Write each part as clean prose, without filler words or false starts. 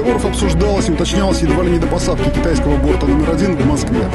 переговоров обсуждалось и уточнялось едва ли не до посадки китайского борта номер 1 в Москве.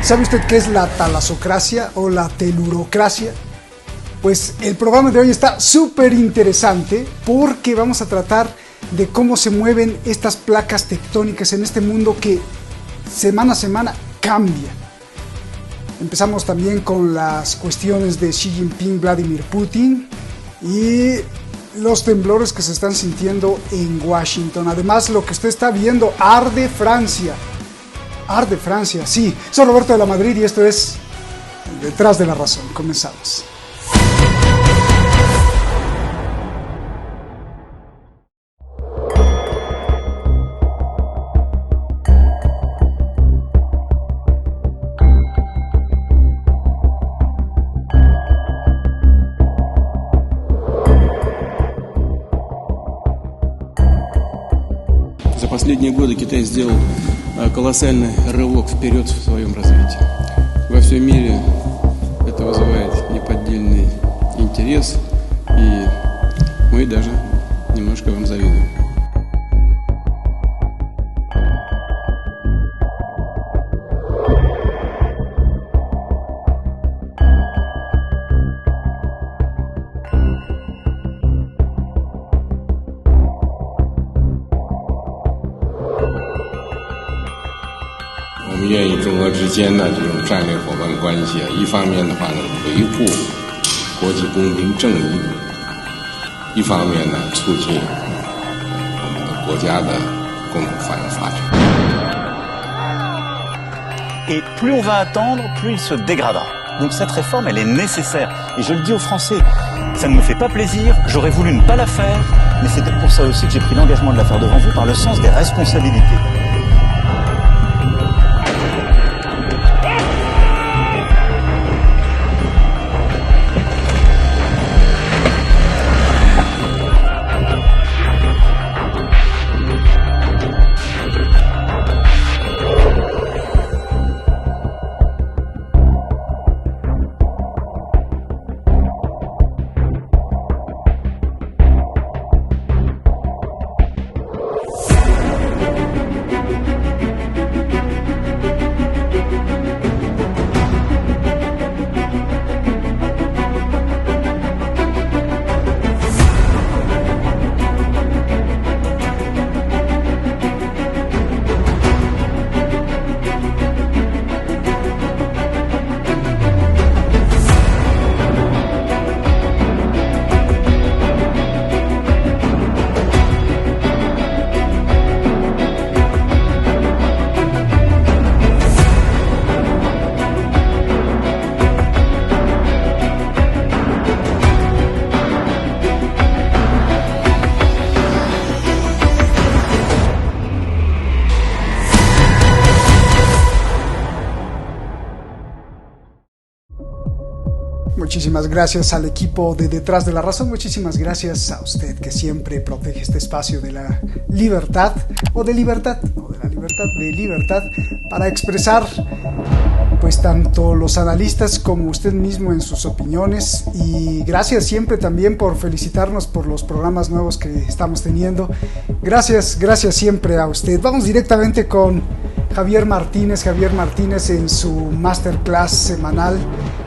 ¿Sabe usted qué es la talasocracia o la telurocracia? Pues el programa de hoy está súper interesante porque vamos a tratar de cómo se mueven estas placas tectónicas en este mundo que semana a semana cambia. Empezamos también con las cuestiones de Xi Jinping, Vladimir Putin y los temblores que se están sintiendo en Washington. Además, lo que usted está viendo, arde Francia. Arde Francia, sí. Soy Roberto de la Madrid y esto es Detrás de la Razón. Comenzamos. За последние годы Китай сделал колоссальный рывок вперед в своем развитии. Во всем мире это вызывает неподдельный интерес, и мы даже немножко вам завидуем.我们愿意中俄之间呢这种战略伙伴关系一方面的话呢维护国际公平正义，一方面呢促进我们的国家的共同发展。Et plus on va attendre, plus il se dégradera. Donc cette réforme, elle est nécessaire. Et je le dis aux Français, ça ne me fait pas plaisir, j'aurais voulu ne pas la faire, mais c'est pour ça aussi que j'ai pris l'engagement de la faire devant vous par le sens des responsabilités. Muchísimas gracias al equipo de Detrás de la Razón, muchísimas gracias a usted que siempre protege este espacio de la libertad de libertad para expresar pues tanto los analistas como usted mismo en sus opiniones, y gracias siempre también por felicitarnos por los programas nuevos que estamos teniendo. Gracias siempre a usted. Vamos directamente con Javier Martínez en su masterclass semanal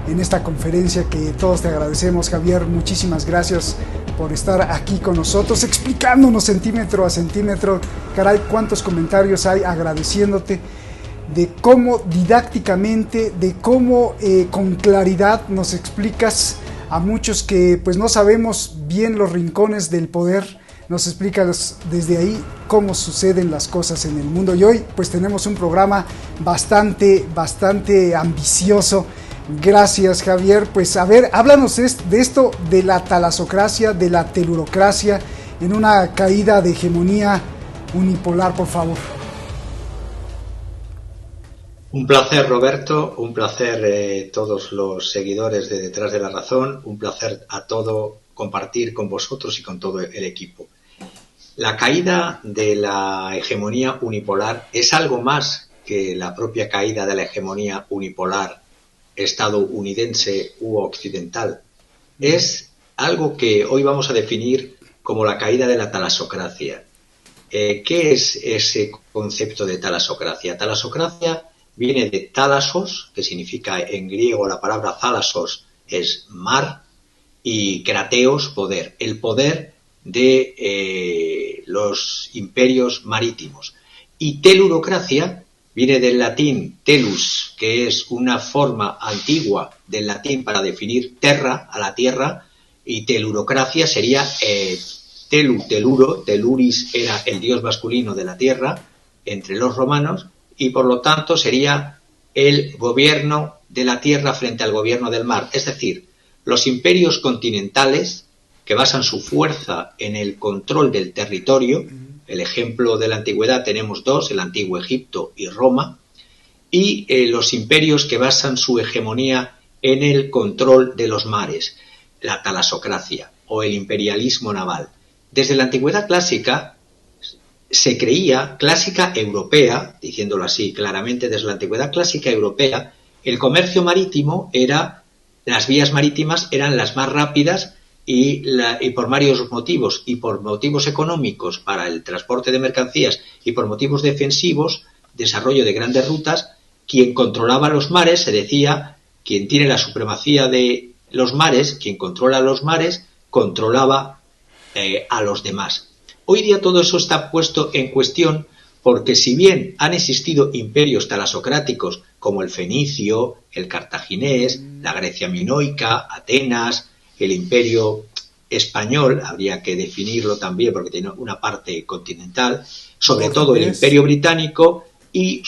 en esta conferencia que todos te agradecemos. Javier, muchísimas gracias por estar aquí con nosotros, explicándonos centímetro a centímetro. Caray, cuántos comentarios hay agradeciéndote de cómo didácticamente, de cómo con claridad nos explicas a muchos que pues no sabemos bien los rincones del poder nos explica desde ahí cómo suceden las cosas en el mundo. Y hoy pues tenemos un programa bastante ambicioso. Gracias, Javier. Pues a ver, háblanos de esto, de la talasocracia, de la telurocracia, en una caída de hegemonía unipolar, por favor. Un placer, Roberto, un placer todos los seguidores de Detrás de la Razón, un placer a todo compartir con vosotros y con todo el equipo. La caída de la hegemonía unipolar es algo más que la propia caída de la hegemonía unipolar estadounidense u occidental. Es algo que hoy vamos a definir como la caída de la talasocracia. ¿Qué es ese concepto de talasocracia? Talasocracia viene de talasos, que significa en griego la palabra thalasos es mar, y krateos, poder, el poder de los imperios marítimos. Y telurocracia viene del latín telus, que es una forma antigua del latín para definir terra, a la tierra, y telurocracia sería teluro, teluris era el dios masculino de la tierra entre los romanos, y por lo tanto sería el gobierno de la tierra frente al gobierno del mar. Es decir, los imperios continentales que basan su fuerza en el control del territorio. El ejemplo de la antigüedad tenemos dos, el antiguo Egipto y Roma, y los imperios que basan su hegemonía en el control de los mares, la talasocracia o el imperialismo naval. Desde la antigüedad clásica se creía, clásica europea, diciéndolo así claramente, desde la antigüedad clásica europea, el comercio marítimo las vías marítimas eran las más rápidas y por varios motivos, y por motivos económicos para el transporte de mercancías y por motivos defensivos, desarrollo de grandes rutas, quien controlaba los mares, se decía, quien tiene la supremacía de los mares, quien controla los mares, controlaba a los demás. Hoy día todo eso está puesto en cuestión porque si bien han existido imperios talasocráticos como el fenicio, el cartaginés, la Grecia minoica, Atenas, el imperio español, habría que definirlo también porque tiene una parte continental, sobre todo el imperio británico y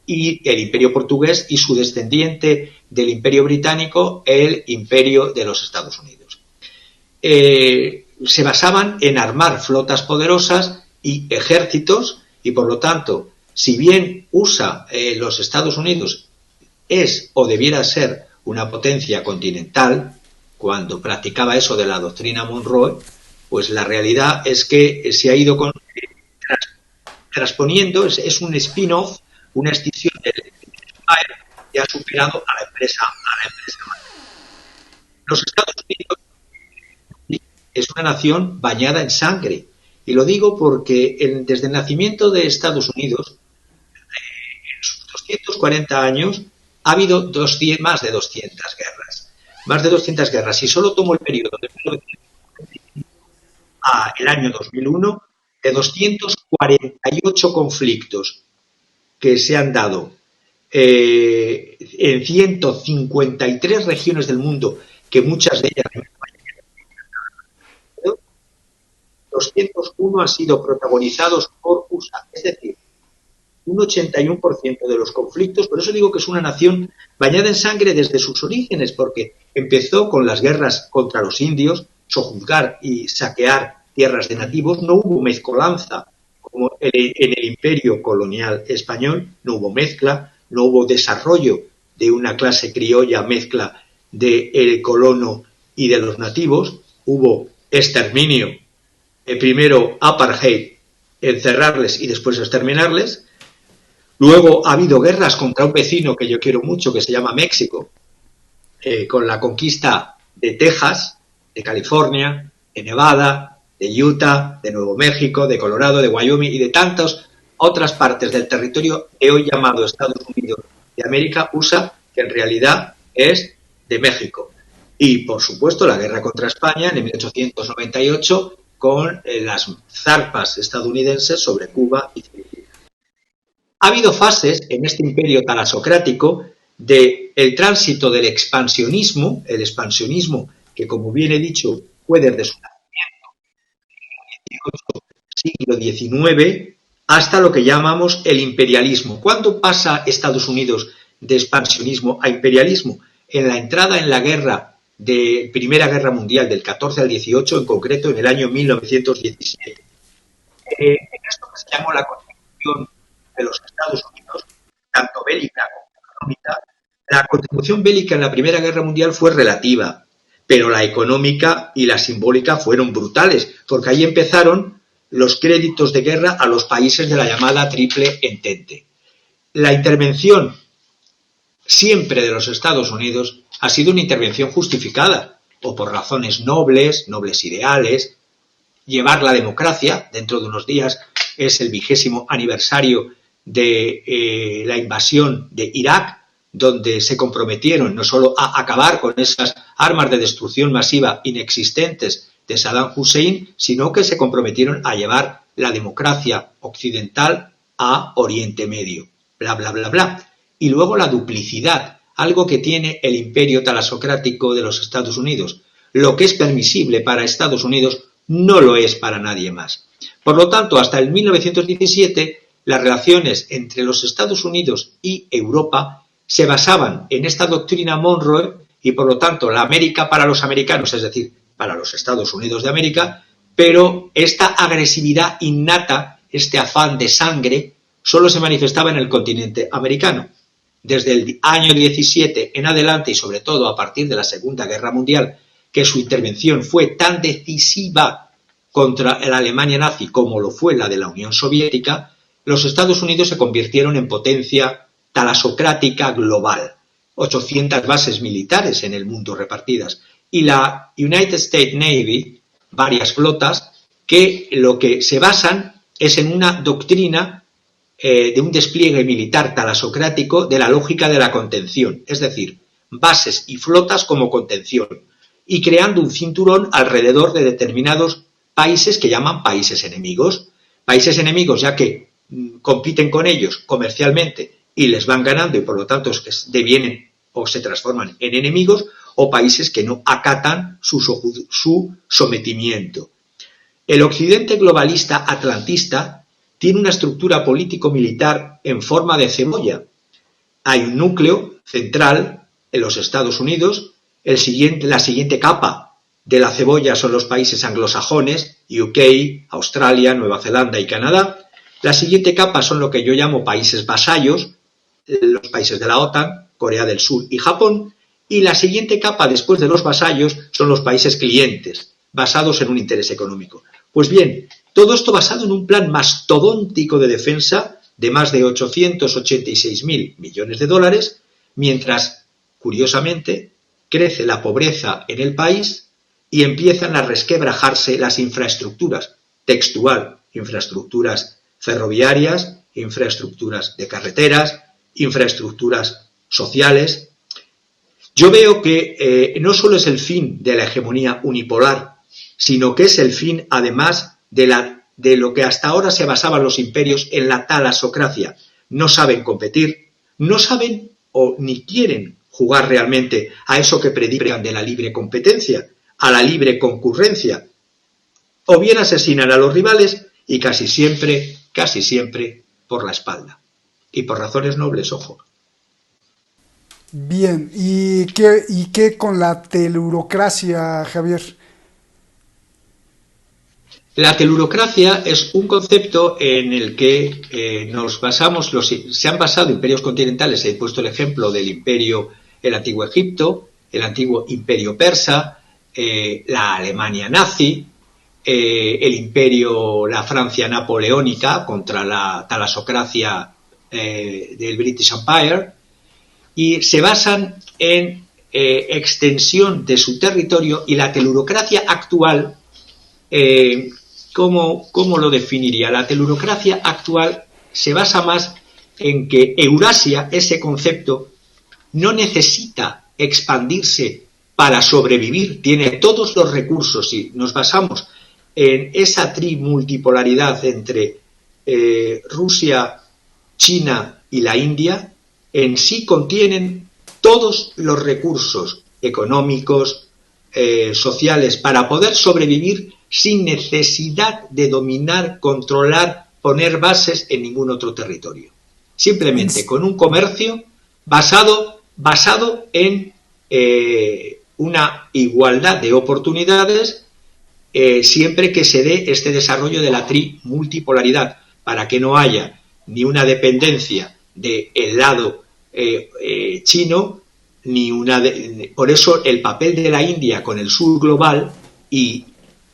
el imperio portugués y su descendiente del imperio británico, el imperio de los Estados Unidos. Se basaban en armar flotas poderosas y ejércitos y por lo tanto, si bien los Estados Unidos es o debiera ser una potencia continental, cuando practicaba eso de la doctrina Monroe, pues la realidad es que se ha ido transponiendo, es un spin-off, una extinción del Empire que ha superado a la empresa. Los Estados Unidos es una nación bañada en sangre. Y lo digo porque desde el nacimiento de Estados Unidos, en sus 240 años, ha habido más de 200 guerras. Más de 200 guerras. Y solo tomo el periodo de 1945 a el año 2001, de 248 conflictos que se han dado en 153 regiones del mundo, que muchas de ellas 201 han sido protagonizados por USA, es decir, un 81% de los conflictos. Por eso digo que es una nación bañada en sangre desde sus orígenes, porque empezó con las guerras contra los indios, sojuzgar y saquear tierras de nativos. No hubo mezcolanza como en el imperio colonial español, no hubo mezcla, no hubo desarrollo de una clase criolla mezcla del colono y de los nativos, hubo exterminio. Primero apartheid, encerrarles y después exterminarles. Luego ha habido guerras contra un vecino que yo quiero mucho, que se llama México, con la conquista de Texas, de California, de Nevada, de Utah, de Nuevo México, de Colorado, de Wyoming y de tantas otras partes del territorio de hoy llamado Estados Unidos de América, USA, que en realidad es de México. Y, por supuesto, la guerra contra España en 1898 con las zarpas estadounidenses sobre Cuba y Filipinas. Ha habido fases en este imperio talasocrático del tránsito del expansionismo, el expansionismo que, como bien he dicho, fue desde su nacimiento siglo XIX, hasta lo que llamamos el imperialismo. ¿Cuándo pasa Estados Unidos de expansionismo a imperialismo? En la entrada en la Primera Guerra Mundial, del 14 al 18, en concreto en el año 1917. En esto que se llamó la Constitución de los Estados Unidos, tanto bélica como económica, la contribución bélica en la Primera Guerra Mundial fue relativa, pero la económica y la simbólica fueron brutales, porque ahí empezaron los créditos de guerra a los países de la llamada Triple Entente. La intervención siempre de los Estados Unidos ha sido una intervención justificada, o por razones nobles ideales. Llevar la democracia, dentro de unos días es el 20º aniversario de la invasión de Irak, donde se comprometieron no solo a acabar con esas armas de destrucción masiva inexistentes de Saddam Hussein, sino que se comprometieron a llevar la democracia occidental a Oriente Medio, bla, bla, bla, bla. Y luego la duplicidad, algo que tiene el imperio talasocrático de los Estados Unidos. Lo que es permisible para Estados Unidos no lo es para nadie más. Por lo tanto, hasta el 1917, las relaciones entre los Estados Unidos y Europa se basaban en esta doctrina Monroe y, por lo tanto, la América para los americanos, es decir, para los Estados Unidos de América, pero esta agresividad innata, este afán de sangre, solo se manifestaba en el continente americano. Desde el año 17 en adelante, y sobre todo a partir de la Segunda Guerra Mundial, que su intervención fue tan decisiva contra la Alemania nazi como lo fue la de la Unión Soviética, los Estados Unidos se convirtieron en potencia talasocrática global. 800 bases militares en el mundo repartidas. Y la United States Navy, varias flotas, que lo que se basan es en una doctrina de un despliegue militar talasocrático de la lógica de la contención, es decir, bases y flotas como contención, y creando un cinturón alrededor de determinados países que llaman países enemigos ya que compiten con ellos comercialmente y les van ganando y por lo tanto devienen o se transforman en enemigos, o países que no acatan su sometimiento. El occidente globalista atlantista tiene una estructura político-militar en forma de cebolla. Hay un núcleo central en los Estados Unidos, la siguiente capa de la cebolla son los países anglosajones, UK, Australia, Nueva Zelanda y Canadá. La siguiente capa son lo que yo llamo países vasallos, los países de la OTAN, Corea del Sur y Japón. Y la siguiente capa después de los vasallos son los países clientes, basados en un interés económico. Pues bien, todo esto basado en un plan mastodóntico de defensa de más de 886.000 millones de dólares, mientras, curiosamente, crece la pobreza en el país y empiezan a resquebrajarse las infraestructuras, textual, infraestructuras ferroviarias, infraestructuras de carreteras, infraestructuras sociales. Yo veo que no solo es el fin de la hegemonía unipolar, sino que es el fin, además, de lo que hasta ahora se basaban los imperios en la talasocracia. No saben competir, no saben o ni quieren jugar realmente a eso que predican de la libre competencia, a la libre concurrencia. O bien asesinan a los rivales y casi siempre por la espalda. Y por razones nobles, ojo. Bien, ¿y qué con la telurocracia, Javier? La telurocracia es un concepto en el que nos basamos, se han basado imperios continentales, he puesto el ejemplo del el antiguo Egipto, el antiguo imperio persa, la Alemania nazi, la Francia napoleónica contra la talasocracia del British Empire, y se basan en extensión de su territorio. Y la telurocracia actual, ¿cómo lo definiría? La telurocracia actual se basa más en que Eurasia, ese concepto, no necesita expandirse para sobrevivir, tiene todos los recursos, y nos basamos en esa trimultipolaridad entre Rusia, China y la India. En sí contienen todos los recursos económicos, sociales, para poder sobrevivir sin necesidad de dominar, controlar, poner bases en ningún otro territorio. Simplemente con un comercio basado en una igualdad de oportunidades, siempre que se dé este desarrollo de la multipolaridad, para que no haya ni una dependencia del lado chino, por eso el papel de la India con el sur global y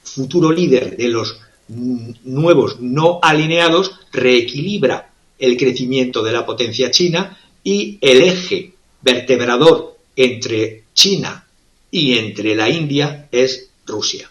futuro líder de los nuevos no alineados reequilibra el crecimiento de la potencia china, y el eje vertebrador entre China y entre la India es Rusia.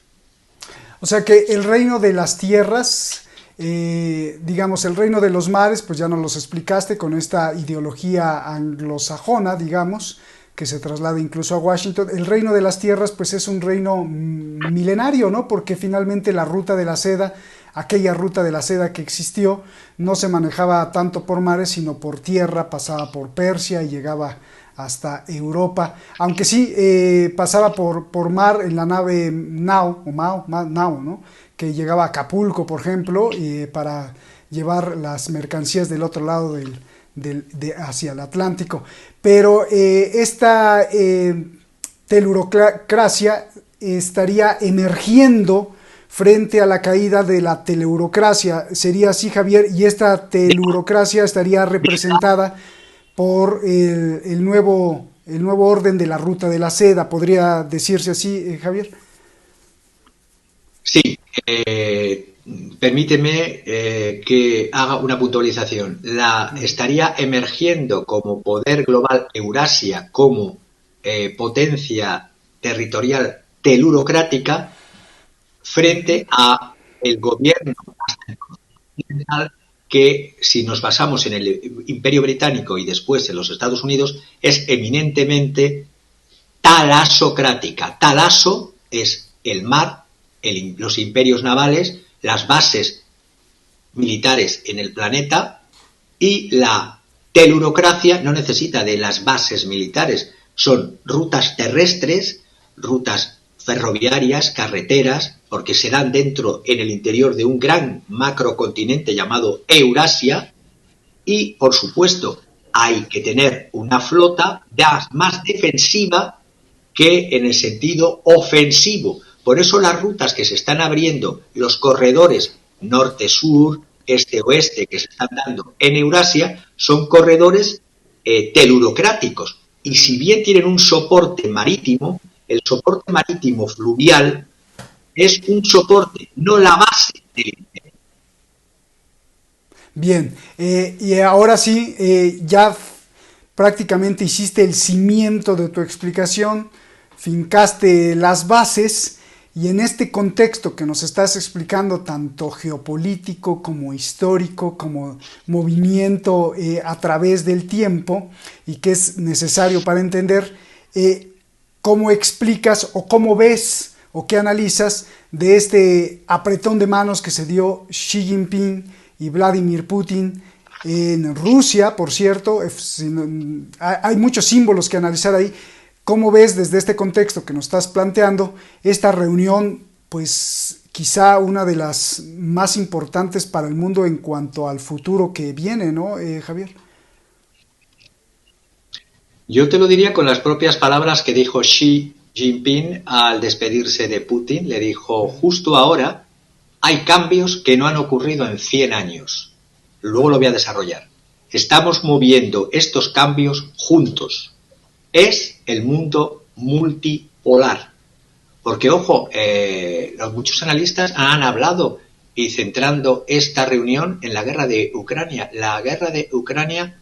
O sea que el reino de las tierras, digamos, el reino de los mares, pues ya nos los explicaste con esta ideología anglosajona, digamos, que se traslada incluso a Washington. El reino de las tierras, pues es un reino milenario, ¿no? Porque finalmente la ruta de la seda, aquella ruta de la seda que existió, no se manejaba tanto por mares, sino por tierra, pasaba por Persia y llegaba hasta Europa, aunque sí pasaba por mar en la nave Nao, ¿no? Que llegaba a Acapulco, por ejemplo, para llevar las mercancías del otro lado hacia el Atlántico. Pero esta telurocracia estaría emergiendo frente a la caída de la teleurocracia. ¿Sería así, Javier? Y esta telurocracia estaría representada por el nuevo orden de la ruta de la seda. ¿Podría decirse así, Javier? Sí, permíteme que haga una puntualización. Estaría emergiendo como poder global Eurasia, como potencia territorial telurocrática, frente a el gobierno occidental, que, si nos basamos en el Imperio Británico y después en los Estados Unidos, es eminentemente talasocrática. Talaso es el mar, los imperios navales, las bases militares en el planeta, y la telurocracia no necesita de las bases militares, son rutas terrestres, rutas ferroviarias, carreteras, porque se dan en el interior de un gran macrocontinente llamado Eurasia, y, por supuesto, hay que tener una flota más defensiva que en el sentido ofensivo. Por eso las rutas que se están abriendo, los corredores norte-sur, este-oeste que se están dando en Eurasia, son corredores telurocráticos. Y si bien tienen un soporte marítimo, el soporte marítimo fluvial es un soporte, no la base del imperio. Bien, y ahora sí, ya prácticamente hiciste el cimiento de tu explicación, fincaste las bases, y en este contexto que nos estás explicando, tanto geopolítico como histórico, como movimiento a través del tiempo, y que es necesario para entender, ¿cómo explicas o cómo ves o qué analizas de este apretón de manos que se dio Xi Jinping y Vladimir Putin en Rusia, por cierto? Hay muchos símbolos que analizar ahí. ¿Cómo ves desde este contexto que nos estás planteando esta reunión, pues quizá una de las más importantes para el mundo en cuanto al futuro que viene, ¿no, Javier? Yo te lo diría con las propias palabras que dijo Xi Jinping al despedirse de Putin. Le dijo: justo ahora hay cambios que no han ocurrido en 100 años. Luego lo voy a desarrollar. Estamos moviendo estos cambios juntos. Es el mundo multipolar. Porque, ojo, muchos analistas han hablado y centrando esta reunión en la guerra de Ucrania. La guerra de Ucrania,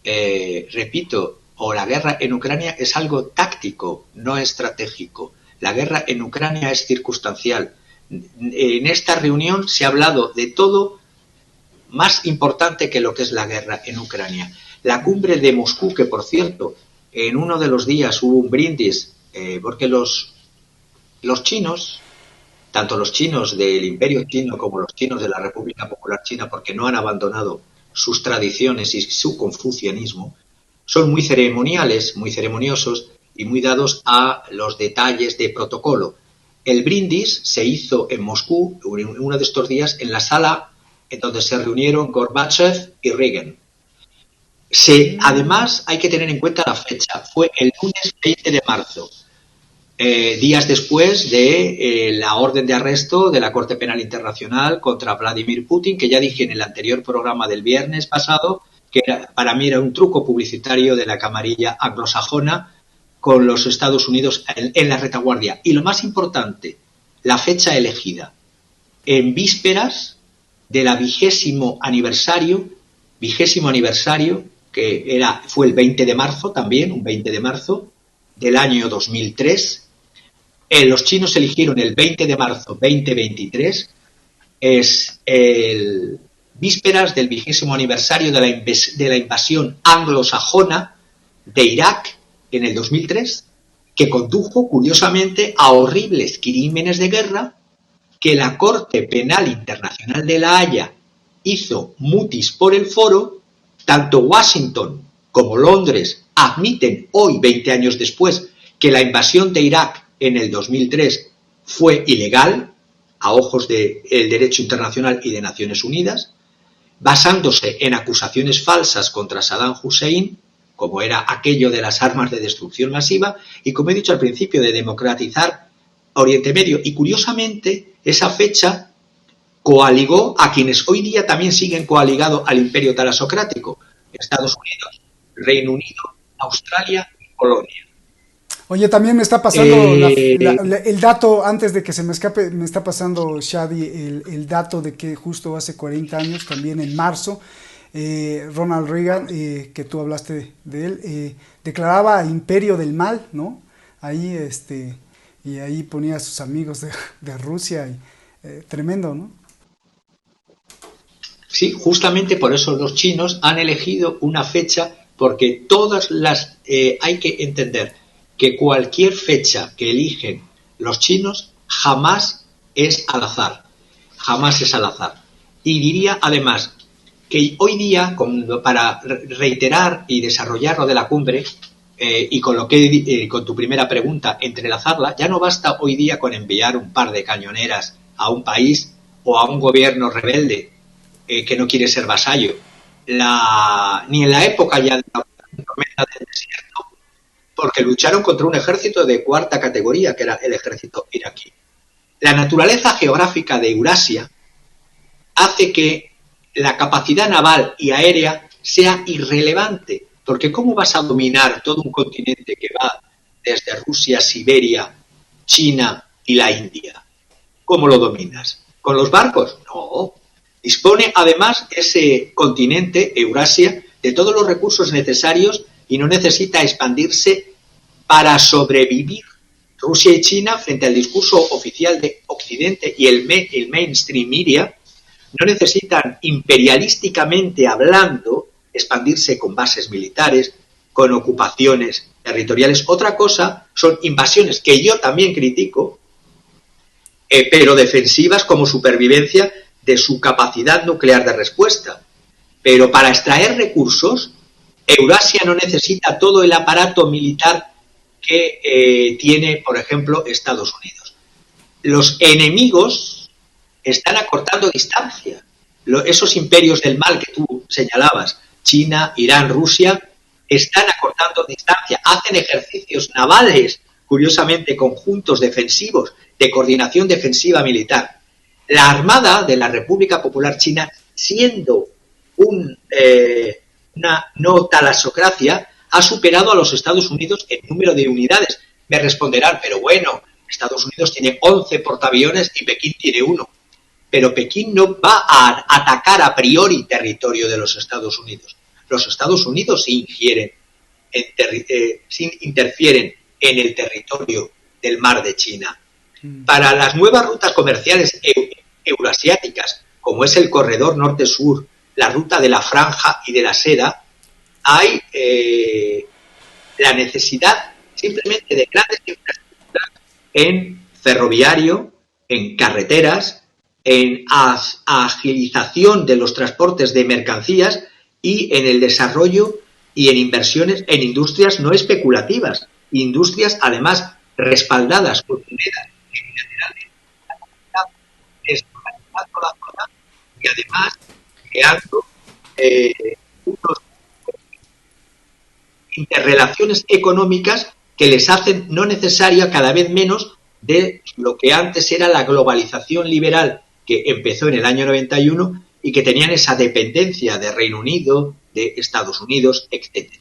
repito, o la guerra en Ucrania es algo táctico, no estratégico. La guerra en Ucrania es circunstancial. En esta reunión se ha hablado de todo más importante que lo que es la guerra en Ucrania. La cumbre de Moscú, que por cierto, en uno de los días hubo un brindis, porque los chinos, tanto los chinos del Imperio Chino como los chinos de la República Popular China, porque no han abandonado sus tradiciones y su confucianismo, son muy ceremoniales, muy ceremoniosos y muy dados a los detalles de protocolo. El brindis se hizo en Moscú uno de estos días en la sala en donde se reunieron Gorbachev y Reagan. Además, hay que tener en cuenta la fecha. Fue el lunes 20 de marzo, días después de la orden de arresto de la Corte Penal Internacional contra Vladimir Putin, que ya dije en el anterior programa del viernes pasado, que para mí era un truco publicitario de la camarilla anglosajona con los Estados Unidos en la retaguardia. Y lo más importante, la fecha elegida, en vísperas de la vigésimo aniversario, que fue el 20 de marzo también, un 20 de marzo del año 2003. Los chinos eligieron el 20 de marzo 2023, es el vísperas del vigésimo aniversario de la invasión anglosajona de Irak en el 2003, que condujo, curiosamente, a horribles crímenes de guerra que la Corte Penal Internacional de La Haya hizo mutis por el foro. Tanto Washington como Londres admiten hoy, 20 años después, que la invasión de Irak en el 2003 fue ilegal a ojos del derecho internacional y de Naciones Unidas, basándose en acusaciones falsas contra Saddam Hussein, como era aquello de las armas de destrucción masiva, y como he dicho al principio, de democratizar Oriente Medio. Y curiosamente, esa fecha coaligó a quienes hoy día también siguen coaligados al imperio talasocrático: Estados Unidos, Reino Unido, Australia y Polonia. Oye, también me está pasando el dato, antes de que se me escape, me está pasando, Shadi, el dato de que justo hace 40 años, también en marzo, Ronald Reagan, que tú hablaste de él, declaraba imperio del mal, ¿no? Ahí, y ahí ponía a sus amigos de Rusia, y, tremendo, ¿no? Sí, justamente por eso los chinos han elegido una fecha, porque todas las... hay que entender que cualquier fecha que eligen los chinos jamás es al azar. Jamás es al azar. Y diría además que hoy día, para reiterar y desarrollar lo de la cumbre, y con tu primera pregunta, entrelazarla, ya no basta hoy día con enviar un par de cañoneras a un país o a un gobierno rebelde que no quiere ser vasallo. Ni en la época ya de la tormenta del desierto, porque lucharon contra un ejército de cuarta categoría, que era el ejército iraquí. La naturaleza geográfica de Eurasia hace que la capacidad naval y aérea sea irrelevante, porque ¿cómo vas a dominar todo un continente que va desde Rusia, Siberia, China y la India? ¿Cómo lo dominas? ¿Con los barcos? No. Dispone además ese continente, Eurasia, de todos los recursos necesarios y no necesita expandirse para sobrevivir. Rusia y China, frente al discurso oficial de Occidente y el mainstream media, no necesitan, imperialísticamente hablando, expandirse con bases militares, con ocupaciones territoriales. Otra cosa son invasiones, que yo también critico, pero defensivas como supervivencia de su capacidad nuclear de respuesta. Pero para extraer recursos, Eurasia no necesita todo el aparato militar que tiene, por ejemplo, Estados Unidos. Los enemigos están acortando distancia. Esos imperios del mal que tú señalabas, China, Irán, Rusia, están acortando distancia, hacen ejercicios navales, curiosamente conjuntos defensivos, de coordinación defensiva militar. La Armada de la República Popular China, siendo una no talasocracia, ha superado a los Estados Unidos en número de unidades. Me responderán, pero bueno, Estados Unidos tiene 11 portaaviones y Pekín tiene 1. Pero Pekín no va a atacar a priori territorio de los Estados Unidos. Los Estados Unidos sí interfieren en el territorio del mar de China. Para las nuevas rutas comerciales eurasiáticas, como es el corredor norte-sur, la ruta de la franja y de la seda, hay la necesidad simplemente de grandes infraestructuras en ferroviario, en carreteras, en agilización de los transportes de mercancías y en el desarrollo y en inversiones en industrias no especulativas, industrias además respaldadas por moneda desmoralizando la zona y además creando unas interrelaciones económicas que les hacen no necesaria cada vez menos de lo que antes era la globalización liberal que empezó en el año 91 y que tenían esa dependencia de Reino Unido, de Estados Unidos, etc.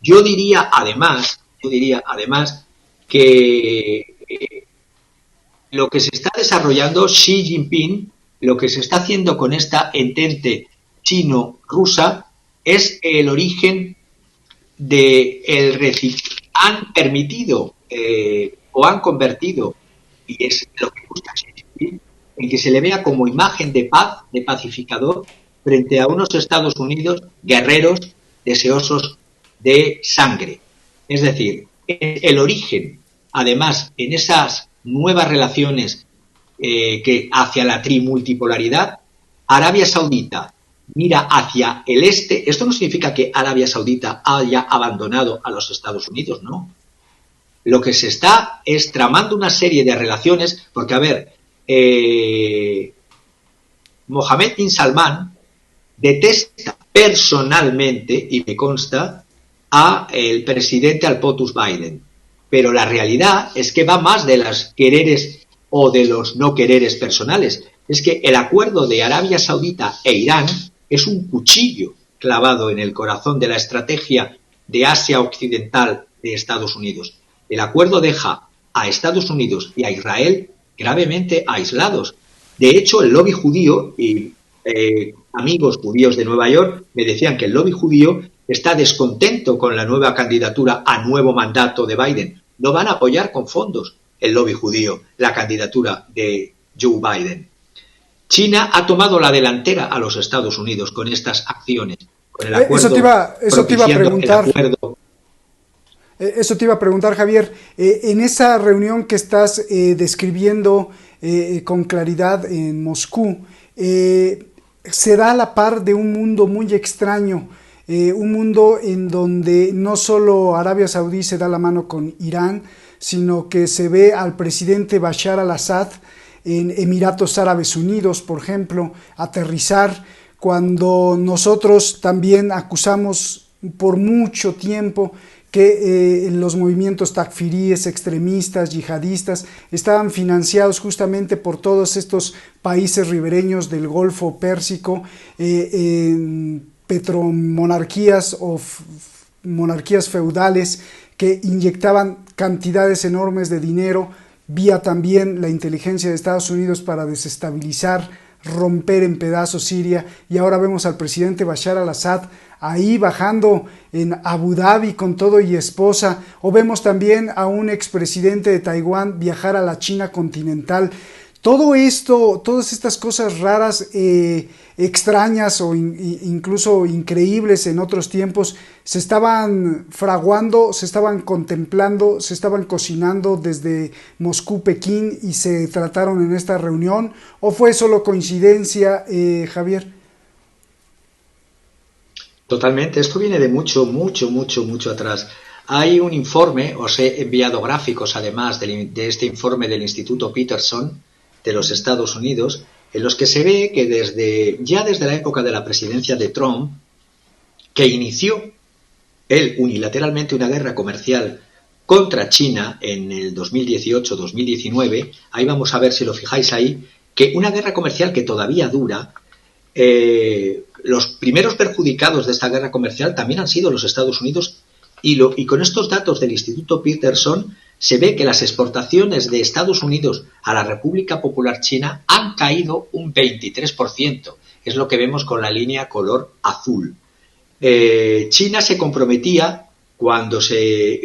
Yo diría además que lo que se está desarrollando Xi Jinping, lo que se está haciendo con esta entente chino-rusa es el origen de han permitido o han convertido, y es lo que busca Xi Jinping, en que se le vea como imagen de paz, de pacificador, frente a unos Estados Unidos guerreros deseosos de sangre. Es decir, el origen, además, en esas nuevas relaciones que hacia la trimultipolaridad, Arabia Saudita mira hacia el este. Esto no significa que Arabia Saudita haya abandonado a los Estados Unidos, no. Lo que se está es tramando una serie de relaciones, porque, a ver, Mohammed bin Salman detesta personalmente, y me consta, a el presidente, al POTUS Biden. Pero la realidad es que va más de los quereres o de los no quereres personales. Es que el acuerdo de Arabia Saudita e Irán es un cuchillo clavado en el corazón de la estrategia de Asia Occidental de Estados Unidos. El acuerdo deja a Estados Unidos y a Israel gravemente aislados. De hecho, el lobby judío y amigos judíos de Nueva York me decían que el lobby judío está descontento con la nueva candidatura a nuevo mandato de Biden. No van a apoyar con fondos el lobby judío la candidatura de Joe Biden. China ha tomado la delantera a los Estados Unidos con estas acciones, con el acuerdo. Eso te iba a preguntar. Eso te iba a preguntar, Javier. En esa reunión que estás describiendo con claridad en Moscú, se da a la par de un mundo muy extraño, un mundo en donde no solo Arabia Saudí se da la mano con Irán, sino que se ve al presidente Bashar al-Assad en Emiratos Árabes Unidos, por ejemplo, aterrizar, cuando nosotros también acusamos por mucho tiempo que los movimientos takfiríes, extremistas, yihadistas, estaban financiados justamente por todos estos países ribereños del Golfo Pérsico, petromonarquías o monarquías feudales que inyectaban cantidades enormes de dinero vía también la inteligencia de Estados Unidos para desestabilizar, romper en pedazos Siria, y ahora vemos al presidente Bashar al-Assad ahí bajando en Abu Dhabi con todo y esposa, o vemos también a un expresidente de Taiwán viajar a la China continental. Todo esto, todas estas cosas raras, extrañas o incluso increíbles en otros tiempos, se estaban fraguando, se estaban contemplando, se estaban cocinando desde Moscú, Pekín, y se trataron en esta reunión, ¿o fue solo coincidencia, Javier? Totalmente, esto viene de mucho atrás. Hay un informe, os he enviado gráficos además de este informe del Instituto Peterson de los Estados Unidos, en los que se ve que desde la época de la presidencia de Trump, que inició él unilateralmente una guerra comercial contra China en el 2018-2019, ahí vamos a ver si lo fijáis ahí, que una guerra comercial que todavía dura. Los primeros perjudicados de esta guerra comercial también han sido los Estados Unidos, y con estos datos del Instituto Peterson se ve que las exportaciones de Estados Unidos a la República Popular China han caído un 23%, es lo que vemos con la línea color azul. China se comprometía, cuando se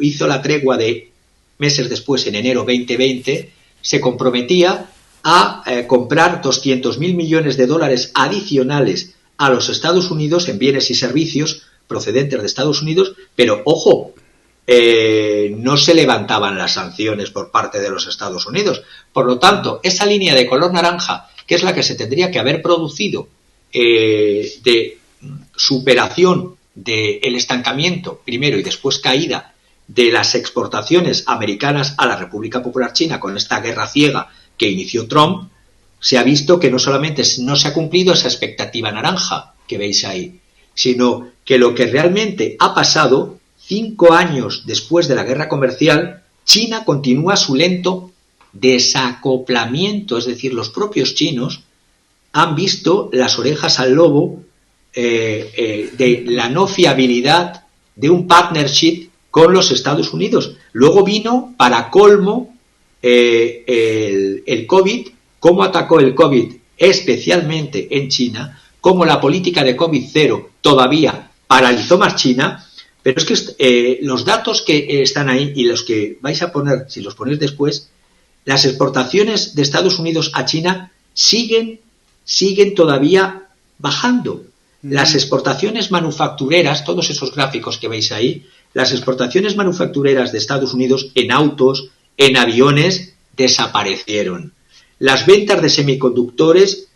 hizo la tregua de meses después, en enero 2020, se comprometía a comprar 200.000 millones de dólares adicionales a los Estados Unidos en bienes y servicios procedentes de Estados Unidos, pero ojo, no se levantaban las sanciones por parte de los Estados Unidos. Por lo tanto, esa línea de color naranja, que es la que se tendría que haber producido de superación del estancamiento primero y después caída de las exportaciones americanas a la República Popular China con esta guerra ciega que inició Trump, se ha visto que no solamente no se ha cumplido esa expectativa naranja que veis ahí, sino que lo que realmente ha pasado, 5 años después de la guerra comercial, China continúa su lento desacoplamiento, es decir, los propios chinos han visto las orejas al lobo de la no fiabilidad de un partnership con los Estados Unidos. Luego vino, para colmo, el COVID, cómo atacó el COVID especialmente en China, cómo la política de COVID-0 todavía paralizó más China, pero es que los datos que están ahí y los que vais a poner, si los ponéis después, las exportaciones de Estados Unidos a China siguen todavía bajando. Las exportaciones manufactureras, todos esos gráficos que veis ahí, las exportaciones manufactureras de Estados Unidos en autos, en aviones, desaparecieron. Las ventas de semiconductores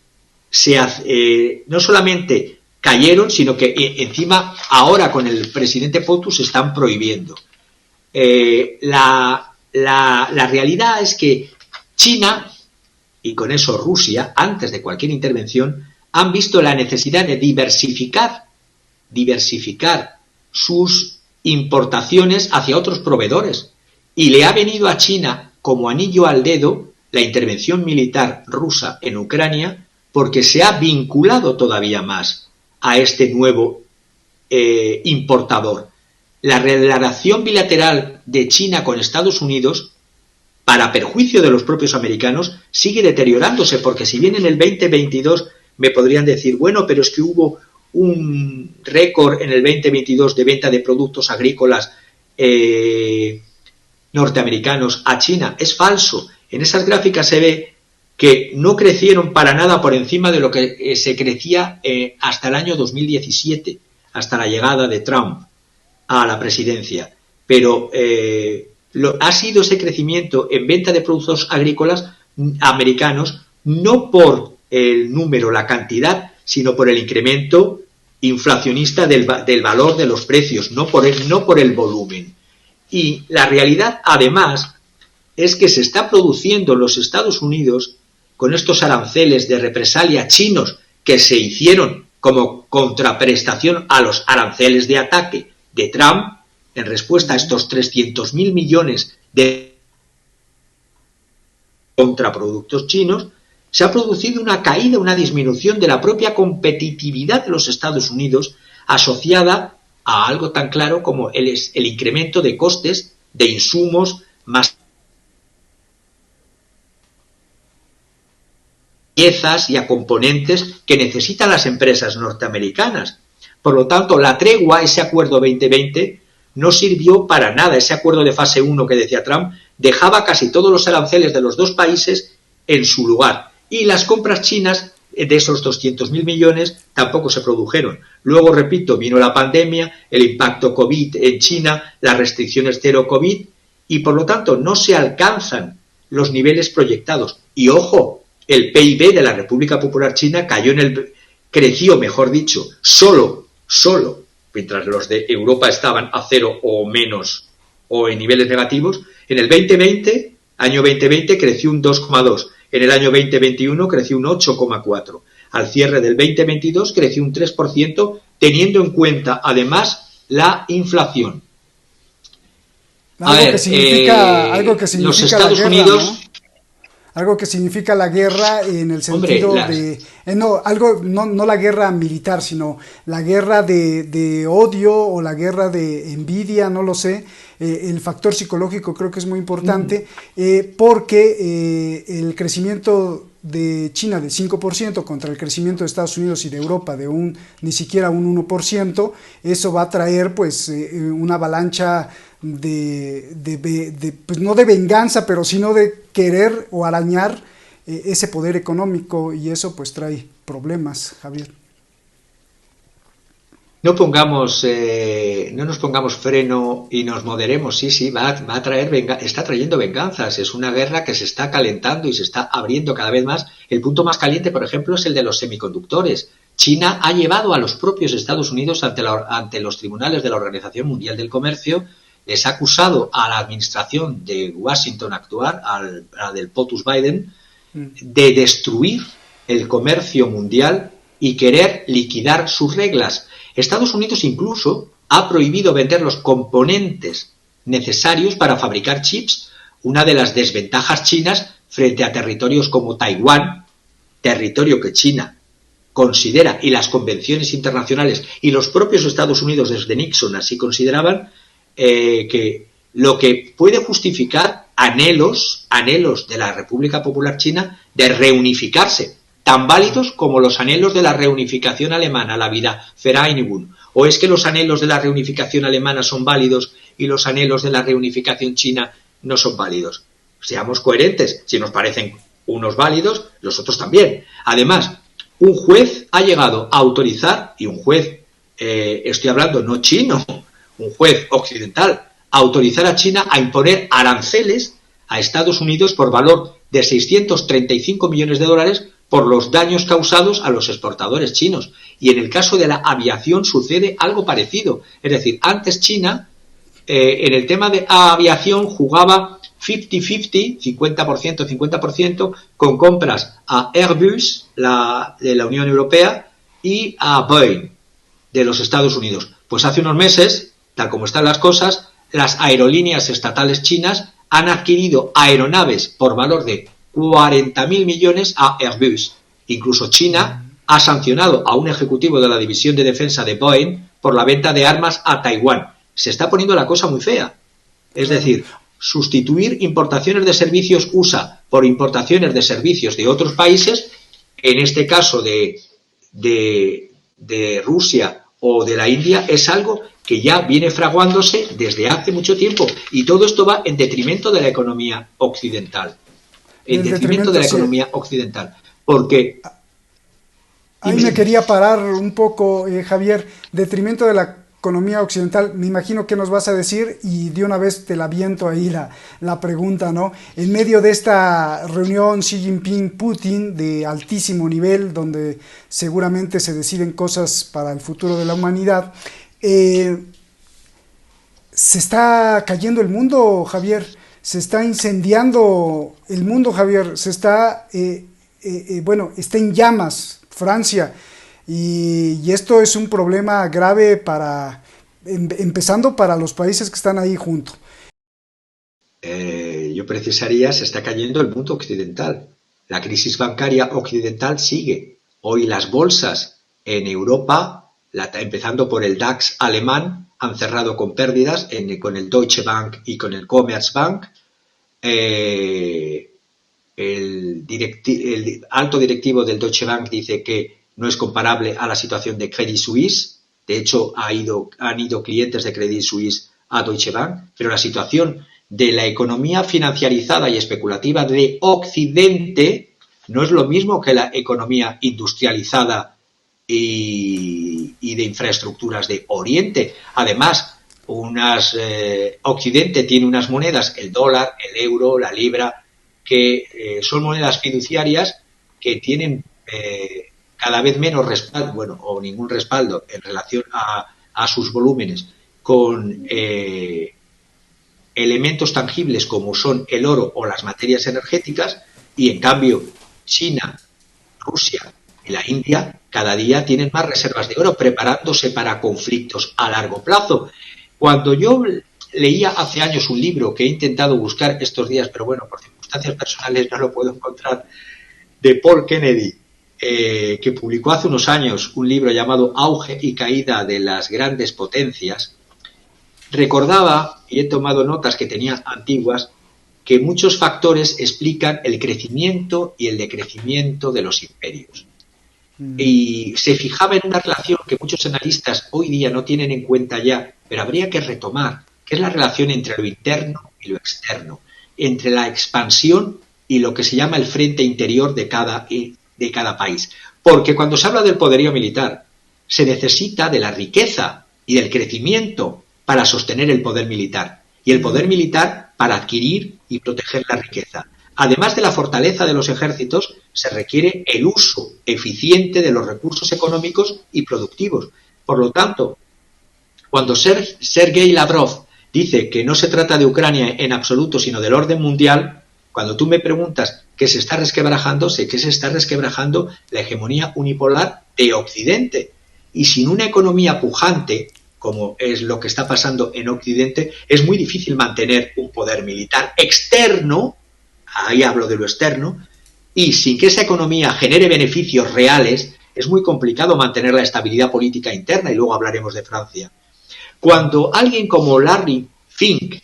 no solamente cayeron, sino que encima ahora con el presidente POTUS se están prohibiendo. La realidad es que China, y con eso Rusia, antes de cualquier intervención, han visto la necesidad de diversificar sus importaciones hacia otros proveedores. Y le ha venido a China como anillo al dedo la intervención militar rusa en Ucrania, porque se ha vinculado todavía más a este nuevo importador. La relación bilateral de China con Estados Unidos, para perjuicio de los propios americanos, sigue deteriorándose, porque si bien en el 2022 me podrían decir, bueno, pero es que hubo un récord en el 2022 de venta de productos agrícolas norteamericanos a China. Es falso. En esas gráficas se ve que no crecieron para nada por encima de lo que se crecía hasta el año 2017, hasta la llegada de Trump a la presidencia. Pero ha sido ese crecimiento en venta de productos agrícolas americanos no por el número, la cantidad, sino por el incremento inflacionista del valor de los precios, no por el volumen. Y la realidad, además, es que se está produciendo en los Estados Unidos, con estos aranceles de represalia chinos que se hicieron como contraprestación a los aranceles de ataque de Trump, en respuesta a estos 300.000 millones de contraproductos chinos, se ha producido una caída, una disminución de la propia competitividad de los Estados Unidos, asociada a algo tan claro como el incremento de costes de insumos, más piezas y a componentes que necesitan las empresas norteamericanas. Por lo tanto, la tregua, ese acuerdo 2020, no sirvió para nada. Ese acuerdo de fase 1 que decía Trump dejaba casi todos los aranceles de los dos países en su lugar. Y las compras chinas de esos 200.000 millones tampoco se produjeron. Luego, repito, vino la pandemia, el impacto COVID en China, las restricciones cero COVID, y por lo tanto no se alcanzan los niveles proyectados. Y ojo, el PIB de la República Popular China creció, mejor dicho, solo, mientras los de Europa estaban a cero o menos o en niveles negativos. En el 2020, año 2020, creció un 2,2%. En el año 2021 creció un 8,4%. Al cierre del 2022 creció un 3%, teniendo en cuenta, además, la inflación. Algo que significa los Estados la guerra, Unidos... ¿no? Algo que significa la guerra en el sentido no la guerra militar, sino la guerra de odio o la guerra de envidia, no lo sé. El factor psicológico creo que es muy importante porque el crecimiento de China de 5% contra el crecimiento de Estados Unidos y de Europa de ni siquiera un 1%, eso va a traer pues una avalancha pues no de venganza, pero sino de querer o arañar ese poder económico, y eso pues trae problemas, Javier. No nos pongamos freno y nos moderemos. Sí, va a traer está trayendo venganzas. Es una guerra que se está calentando y se está abriendo cada vez más. El punto más caliente, por ejemplo, es el de los semiconductores. China ha llevado a los propios Estados Unidos ante los tribunales de la Organización Mundial del Comercio les ha acusado a la administración de Washington actual, a la del POTUS Biden, de destruir el comercio mundial y querer liquidar sus reglas. Estados Unidos incluso ha prohibido vender los componentes necesarios para fabricar chips, una de las desventajas chinas frente a territorios como Taiwán, territorio que China considera, y las convenciones internacionales y los propios Estados Unidos desde Nixon así consideraban, que lo que puede justificar anhelos de la República Popular China de reunificarse, tan válidos como los anhelos de la reunificación alemana, la Wiedervereinigung. ¿O es que los anhelos de la reunificación alemana son válidos y los anhelos de la reunificación china no son válidos? Seamos coherentes, si nos parecen unos válidos, los otros también. Además, un juez ha llegado a autorizar, y un juez, estoy hablando no chino, un juez occidental, a autorizar a China a imponer aranceles a Estados Unidos por valor de 635 millones de dólares por los daños causados a los exportadores chinos. Y en el caso de la aviación sucede algo parecido. Es decir, antes China, en el tema de aviación, jugaba 50-50, 50%, con compras a Airbus, de la Unión Europea, y a Boeing, de los Estados Unidos. Pues hace unos meses, tal como están las cosas, las aerolíneas estatales chinas han adquirido aeronaves por valor de 40.000 millones a Airbus. Incluso China ha sancionado a un ejecutivo de la división de defensa de Boeing por la venta de armas a Taiwán. Se está poniendo la cosa muy fea. Es decir, sustituir importaciones de servicios USA por importaciones de servicios de otros países, en este caso de Rusia o de la India, es algo que ya viene fraguándose desde hace mucho tiempo, y todo esto va en detrimento de la economía occidental. En detrimento de la economía occidental. Porque... Ahí me quería parar un poco, Javier. Detrimento de la economía occidental, me imagino que nos vas a decir, y de una vez te la aviento ahí la pregunta, ¿no? En medio de esta reunión Xi Jinping-Putin de altísimo nivel, donde seguramente se deciden cosas para el futuro de la humanidad, se está cayendo el mundo, Javier. Se está incendiando el mundo, Javier. Se está, está en llamas Francia. Y esto es un problema grave empezando para los países que están ahí junto. Yo precisaría, se está cayendo el mundo occidental. La crisis bancaria occidental sigue. Hoy las bolsas en Europa, empezando por el DAX alemán, han cerrado con pérdidas con el Deutsche Bank y con el Commerzbank. El alto directivo del Deutsche Bank dice que no es comparable a la situación de Credit Suisse. De hecho, han ido clientes de Credit Suisse a Deutsche Bank, pero la situación de la economía financiarizada y especulativa de Occidente no es lo mismo que la economía industrializada y de infraestructuras de Oriente. Además, Occidente tiene unas monedas, el dólar, el euro, la libra, que son monedas fiduciarias que tienen cada vez menos respaldo, o ningún respaldo en relación a sus volúmenes, con elementos tangibles como son el oro o las materias energéticas, y en cambio China, Rusia y la India cada día tienen más reservas de oro, preparándose para conflictos a largo plazo. Cuando yo leía hace años un libro que he intentado buscar estos días, pero bueno, por circunstancias personales no lo puedo encontrar, de Paul Kennedy, que publicó hace unos años un libro llamado Auge y caída de las grandes potencias, recordaba, y he tomado notas que tenía antiguas, que muchos factores explican el crecimiento y el decrecimiento de los imperios. Y se fijaba en una relación que muchos analistas hoy día no tienen en cuenta ya, pero habría que retomar, que es la relación entre lo interno y lo externo, entre la expansión y lo que se llama el frente interior de cada país. Porque cuando se habla del poderío militar, se necesita de la riqueza y del crecimiento para sostener el poder militar, y el poder militar para adquirir y proteger la riqueza. Además de la fortaleza de los ejércitos, se requiere el uso eficiente de los recursos económicos y productivos. Por lo tanto, cuando Sergei Lavrov dice que no se trata de Ucrania en absoluto, sino del orden mundial, cuando tú me preguntas qué se está resquebrajando, sé que se está resquebrajando la hegemonía unipolar de Occidente. Y sin una economía pujante, como es lo que está pasando en Occidente, es muy difícil mantener un poder militar externo, ahí hablo de lo externo, y sin que esa economía genere beneficios reales, es muy complicado mantener la estabilidad política interna, y luego hablaremos de Francia. Cuando alguien como Larry Fink,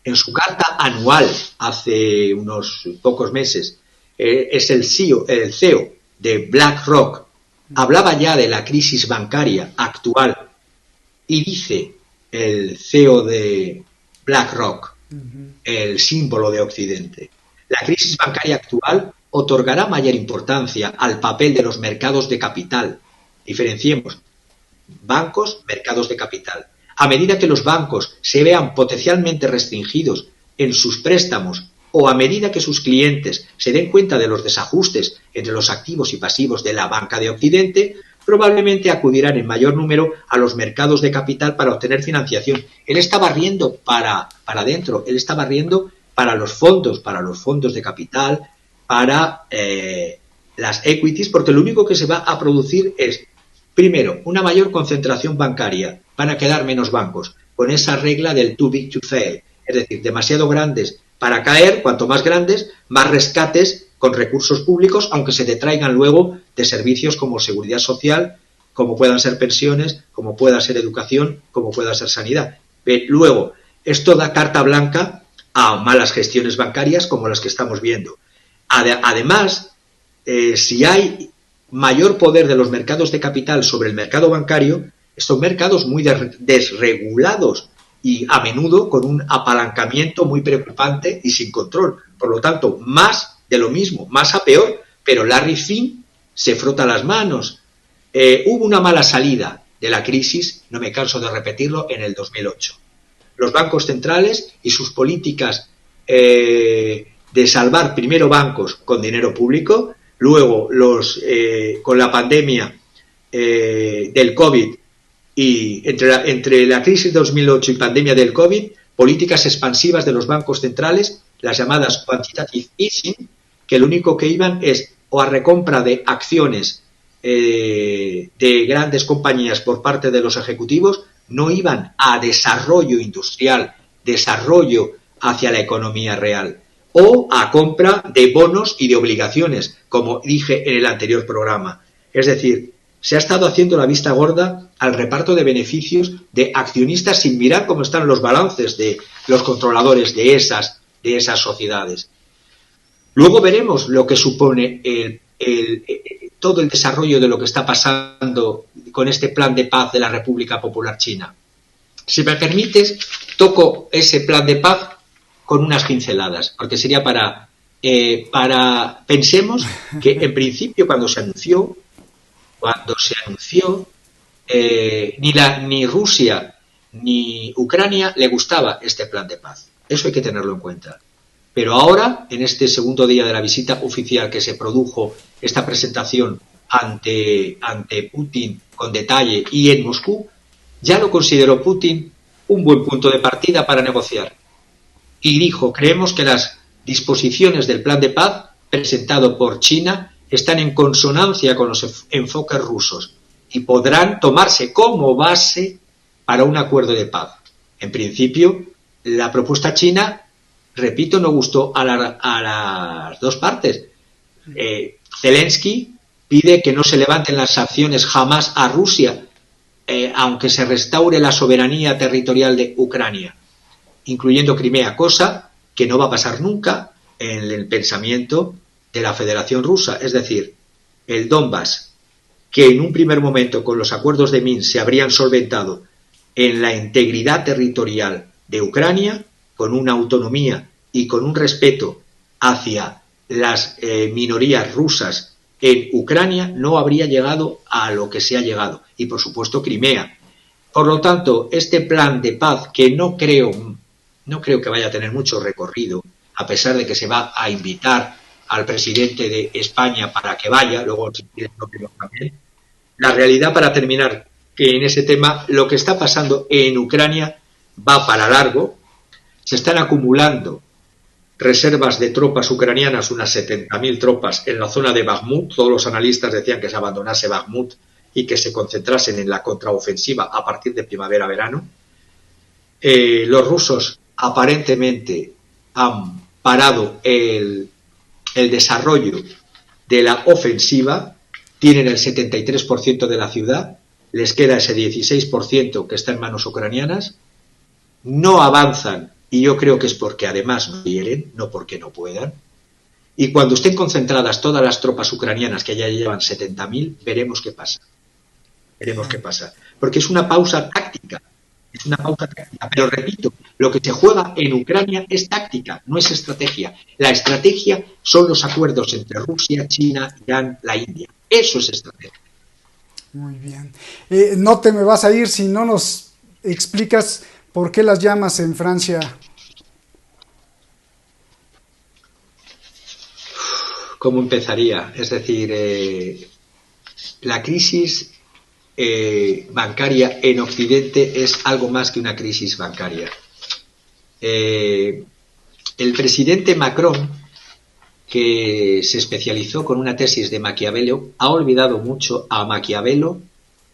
en su carta anual, hace unos pocos meses, es el CEO de BlackRock, hablaba ya de la crisis bancaria actual, y dice el CEO de BlackRock, el símbolo de Occidente, la crisis bancaria actual otorgará mayor importancia al papel de los mercados de capital. Diferenciemos bancos, mercados de capital. A medida que los bancos se vean potencialmente restringidos en sus préstamos o a medida que sus clientes se den cuenta de los desajustes entre los activos y pasivos de la banca de Occidente, probablemente acudirán en mayor número a los mercados de capital para obtener financiación. Él está barriendo para adentro, él está barriendo para los fondos de capital, para las equities, porque lo único que se va a producir es, primero, una mayor concentración bancaria, van a quedar menos bancos, con esa regla del too big to fail, es decir, demasiado grandes para caer, cuanto más grandes, más rescates con recursos públicos, aunque se detraigan luego de servicios como seguridad social, como puedan ser pensiones, como pueda ser educación, como pueda ser sanidad. Luego, esto da carta blanca a malas gestiones bancarias como las que estamos viendo. Además, si hay mayor poder de los mercados de capital sobre el mercado bancario, estos mercados muy desregulados y a menudo con un apalancamiento muy preocupante y sin control. Por lo tanto, más de lo mismo, más a peor, pero Larry Fink se frota las manos. Hubo una mala salida de la crisis, no me canso de repetirlo, en el 2008. Los bancos centrales y sus políticas de salvar primero bancos con dinero público, luego con la pandemia del COVID y entre la crisis de 2008 y pandemia del COVID, políticas expansivas de los bancos centrales, las llamadas quantitative easing, que lo único que iban es o a recompra de acciones de grandes compañías por parte de los ejecutivos, no iban a desarrollo industrial, desarrollo hacia la economía real, o a compra de bonos y de obligaciones, como dije en el anterior programa. Es decir, se ha estado haciendo la vista gorda al reparto de beneficios de accionistas sin mirar cómo están los balances de los controladores de esas sociedades. Luego veremos lo que supone todo el desarrollo de lo que está pasando con este plan de paz de la República Popular China. Si me permites, toco ese plan de paz con unas pinceladas, porque sería pensemos que en principio cuando se anunció, ni Rusia ni Ucrania le gustaba este plan de paz. Eso hay que tenerlo en cuenta. Pero ahora, en este segundo día de la visita oficial que se produjo, esta presentación ante Putin con detalle y en Moscú, ya lo consideró Putin un buen punto de partida para negociar. Y dijo, creemos que las disposiciones del plan de paz presentado por China están en consonancia con los enfoques rusos y podrán tomarse como base para un acuerdo de paz. En principio, la propuesta china, repito, no gustó a las dos partes. Zelensky pide que no se levanten las sanciones jamás a Rusia, aunque se restaure la soberanía territorial de Ucrania, incluyendo Crimea, cosa que no va a pasar nunca en el pensamiento de la Federación Rusa. Es decir, el Donbass, que en un primer momento con los acuerdos de Minsk se habrían solventado en la integridad territorial de Ucrania, con una autonomía y con un respeto hacia las minorías rusas en Ucrania, no habría llegado a lo que se ha llegado. Y por supuesto Crimea. Por lo tanto, este plan de paz, que no creo que vaya a tener mucho recorrido, a pesar de que se va a invitar al presidente de España para que vaya, luego también. La realidad, para terminar, que en ese tema lo que está pasando en Ucrania va para largo. Se están acumulando reservas de tropas ucranianas, unas 70.000 tropas en la zona de Bakhmut. Todos los analistas decían que se abandonase Bakhmut y que se concentrasen en la contraofensiva a partir de primavera-verano. Los rusos aparentemente han parado el desarrollo de la ofensiva, tienen el 73% de la ciudad, les queda ese 16% que está en manos ucranianas, no avanzan, y yo creo que es porque además no quieren, no porque no puedan, y cuando estén concentradas todas las tropas ucranianas, que ya llevan 70.000, veremos qué pasa. Veremos qué pasa. Porque es una pausa táctica. Es una pausa táctica. Pero repito, lo que se juega en Ucrania es táctica, no es estrategia. La estrategia son los acuerdos entre Rusia, China, Irán, la India. Eso es estrategia. Muy bien. No te me vas a ir si no nos explicas por qué las llamas en Francia. ¿Cómo empezaría? Es decir, la crisis bancaria en Occidente es algo más que una crisis bancaria. El presidente Macron, que se especializó con una tesis de Maquiavelo, ha olvidado mucho a Maquiavelo.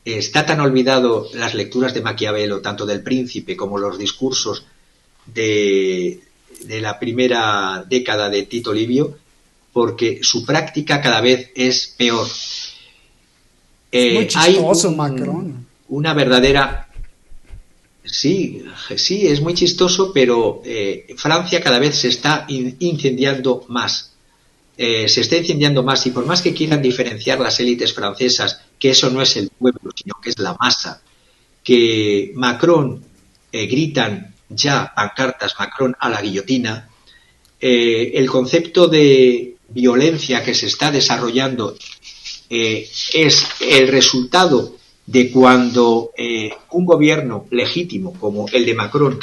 Está tan olvidado las lecturas de Maquiavelo, tanto del Príncipe como los discursos de la primera década de Tito Livio, porque su práctica cada vez es peor. Muy chistoso, Macron. Una verdadera... Sí, es muy chistoso, pero Francia cada vez se está incendiando más. Se está incendiando más, y por más que quieran diferenciar las élites francesas, que eso no es el pueblo, sino que es la masa, que Macron gritan ya pancartas Macron a la guillotina, el concepto de violencia que se está desarrollando es el resultado de cuando un gobierno legítimo como el de Macron,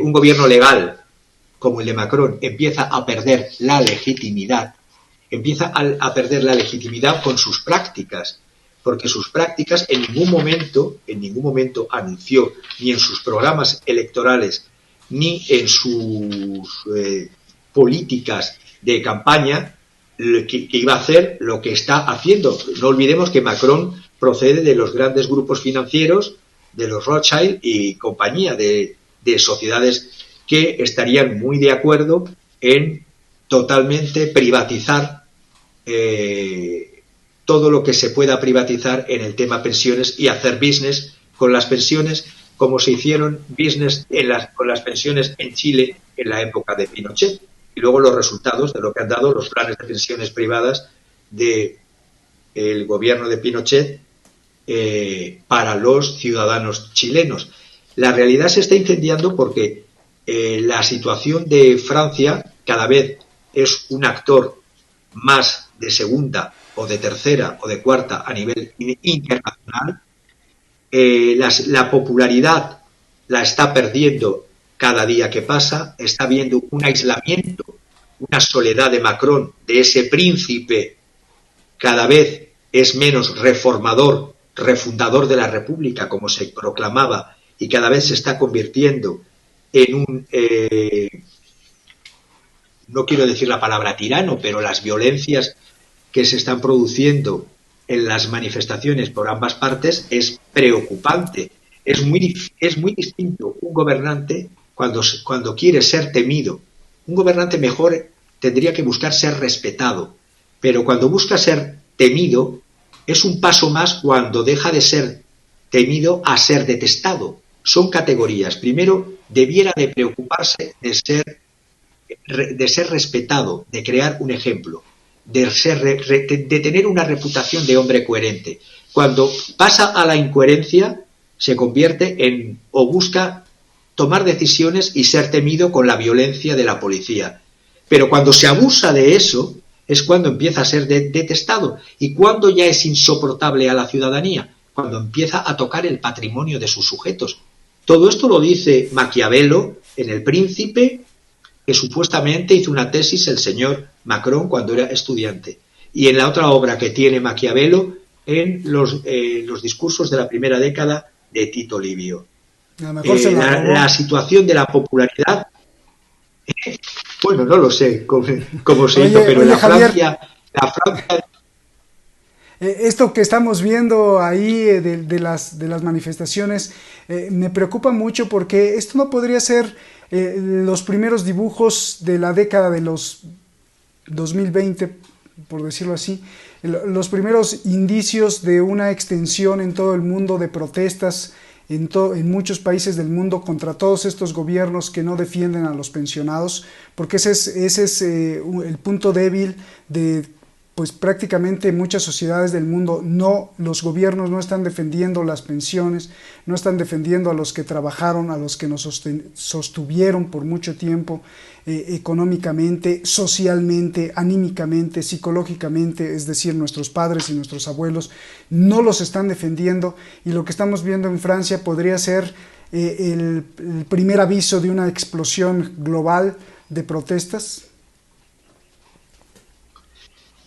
un gobierno legal como el de Macron, empieza a perder la legitimidad, con sus prácticas, porque sus prácticas en ningún momento anunció, ni en sus programas electorales, ni en sus políticas de campaña, que iba a hacer lo que está haciendo. No olvidemos que Macron procede de los grandes grupos financieros, de los Rothschild y compañía, de sociedades que estarían muy de acuerdo en totalmente privatizar todo lo que se pueda privatizar en el tema pensiones y hacer business con las pensiones, como se hicieron business con las pensiones en Chile en la época de Pinochet. Y luego los resultados de lo que han dado los planes de pensiones privadas del gobierno de Pinochet para los ciudadanos chilenos. La realidad se está incendiando porque la situación de Francia cada vez es un actor más de segunda o de tercera o de cuarta a nivel internacional. La popularidad la está perdiendo cada día que pasa. Está habiendo un aislamiento, una soledad de Macron, de ese príncipe. Cada vez es menos reformador, refundador de la República, como se proclamaba, y cada vez se está convirtiendo en un, no quiero decir la palabra tirano, pero las violencias que se están produciendo en las manifestaciones por ambas partes es preocupante. Es muy distinto un gobernante cuando quiere ser temido. Un gobernante mejor tendría que buscar ser respetado, pero cuando busca ser temido es un paso más cuando deja de ser temido a ser detestado. Son categorías. Primero, debiera de preocuparse de ser respetado, de crear un ejemplo, de tener una reputación de hombre coherente. Cuando pasa a la incoherencia, se convierte en, o busca tomar decisiones y ser temido con la violencia de la policía. Pero cuando se abusa de eso, es cuando empieza a ser detestado. ¿Y cuando ya es insoportable a la ciudadanía? Cuando empieza a tocar el patrimonio de sus sujetos. Todo esto lo dice Maquiavelo en El Príncipe, que supuestamente hizo una tesis el señor Macron cuando era estudiante. Y en la otra obra que tiene Maquiavelo, en los discursos de la primera década de Tito Livio. A lo mejor la situación de la popularidad, bueno, no lo sé cómo se hizo, pero la Francia... Esto que estamos viendo ahí de las manifestaciones me preocupa mucho, porque esto no podría ser los primeros dibujos de la década de los 2020, por decirlo así, los primeros indicios de una extensión en todo el mundo de protestas en muchos países del mundo contra todos estos gobiernos que no defienden a los pensionados, porque ese es el punto débil de pues prácticamente muchas sociedades del mundo. Los gobiernos no están defendiendo las pensiones, no están defendiendo a los que trabajaron, a los que nos sostuvieron por mucho tiempo, económicamente, socialmente, anímicamente, psicológicamente, es decir, nuestros padres y nuestros abuelos no los están defendiendo, y lo que estamos viendo en Francia podría ser el primer aviso de una explosión global de protestas.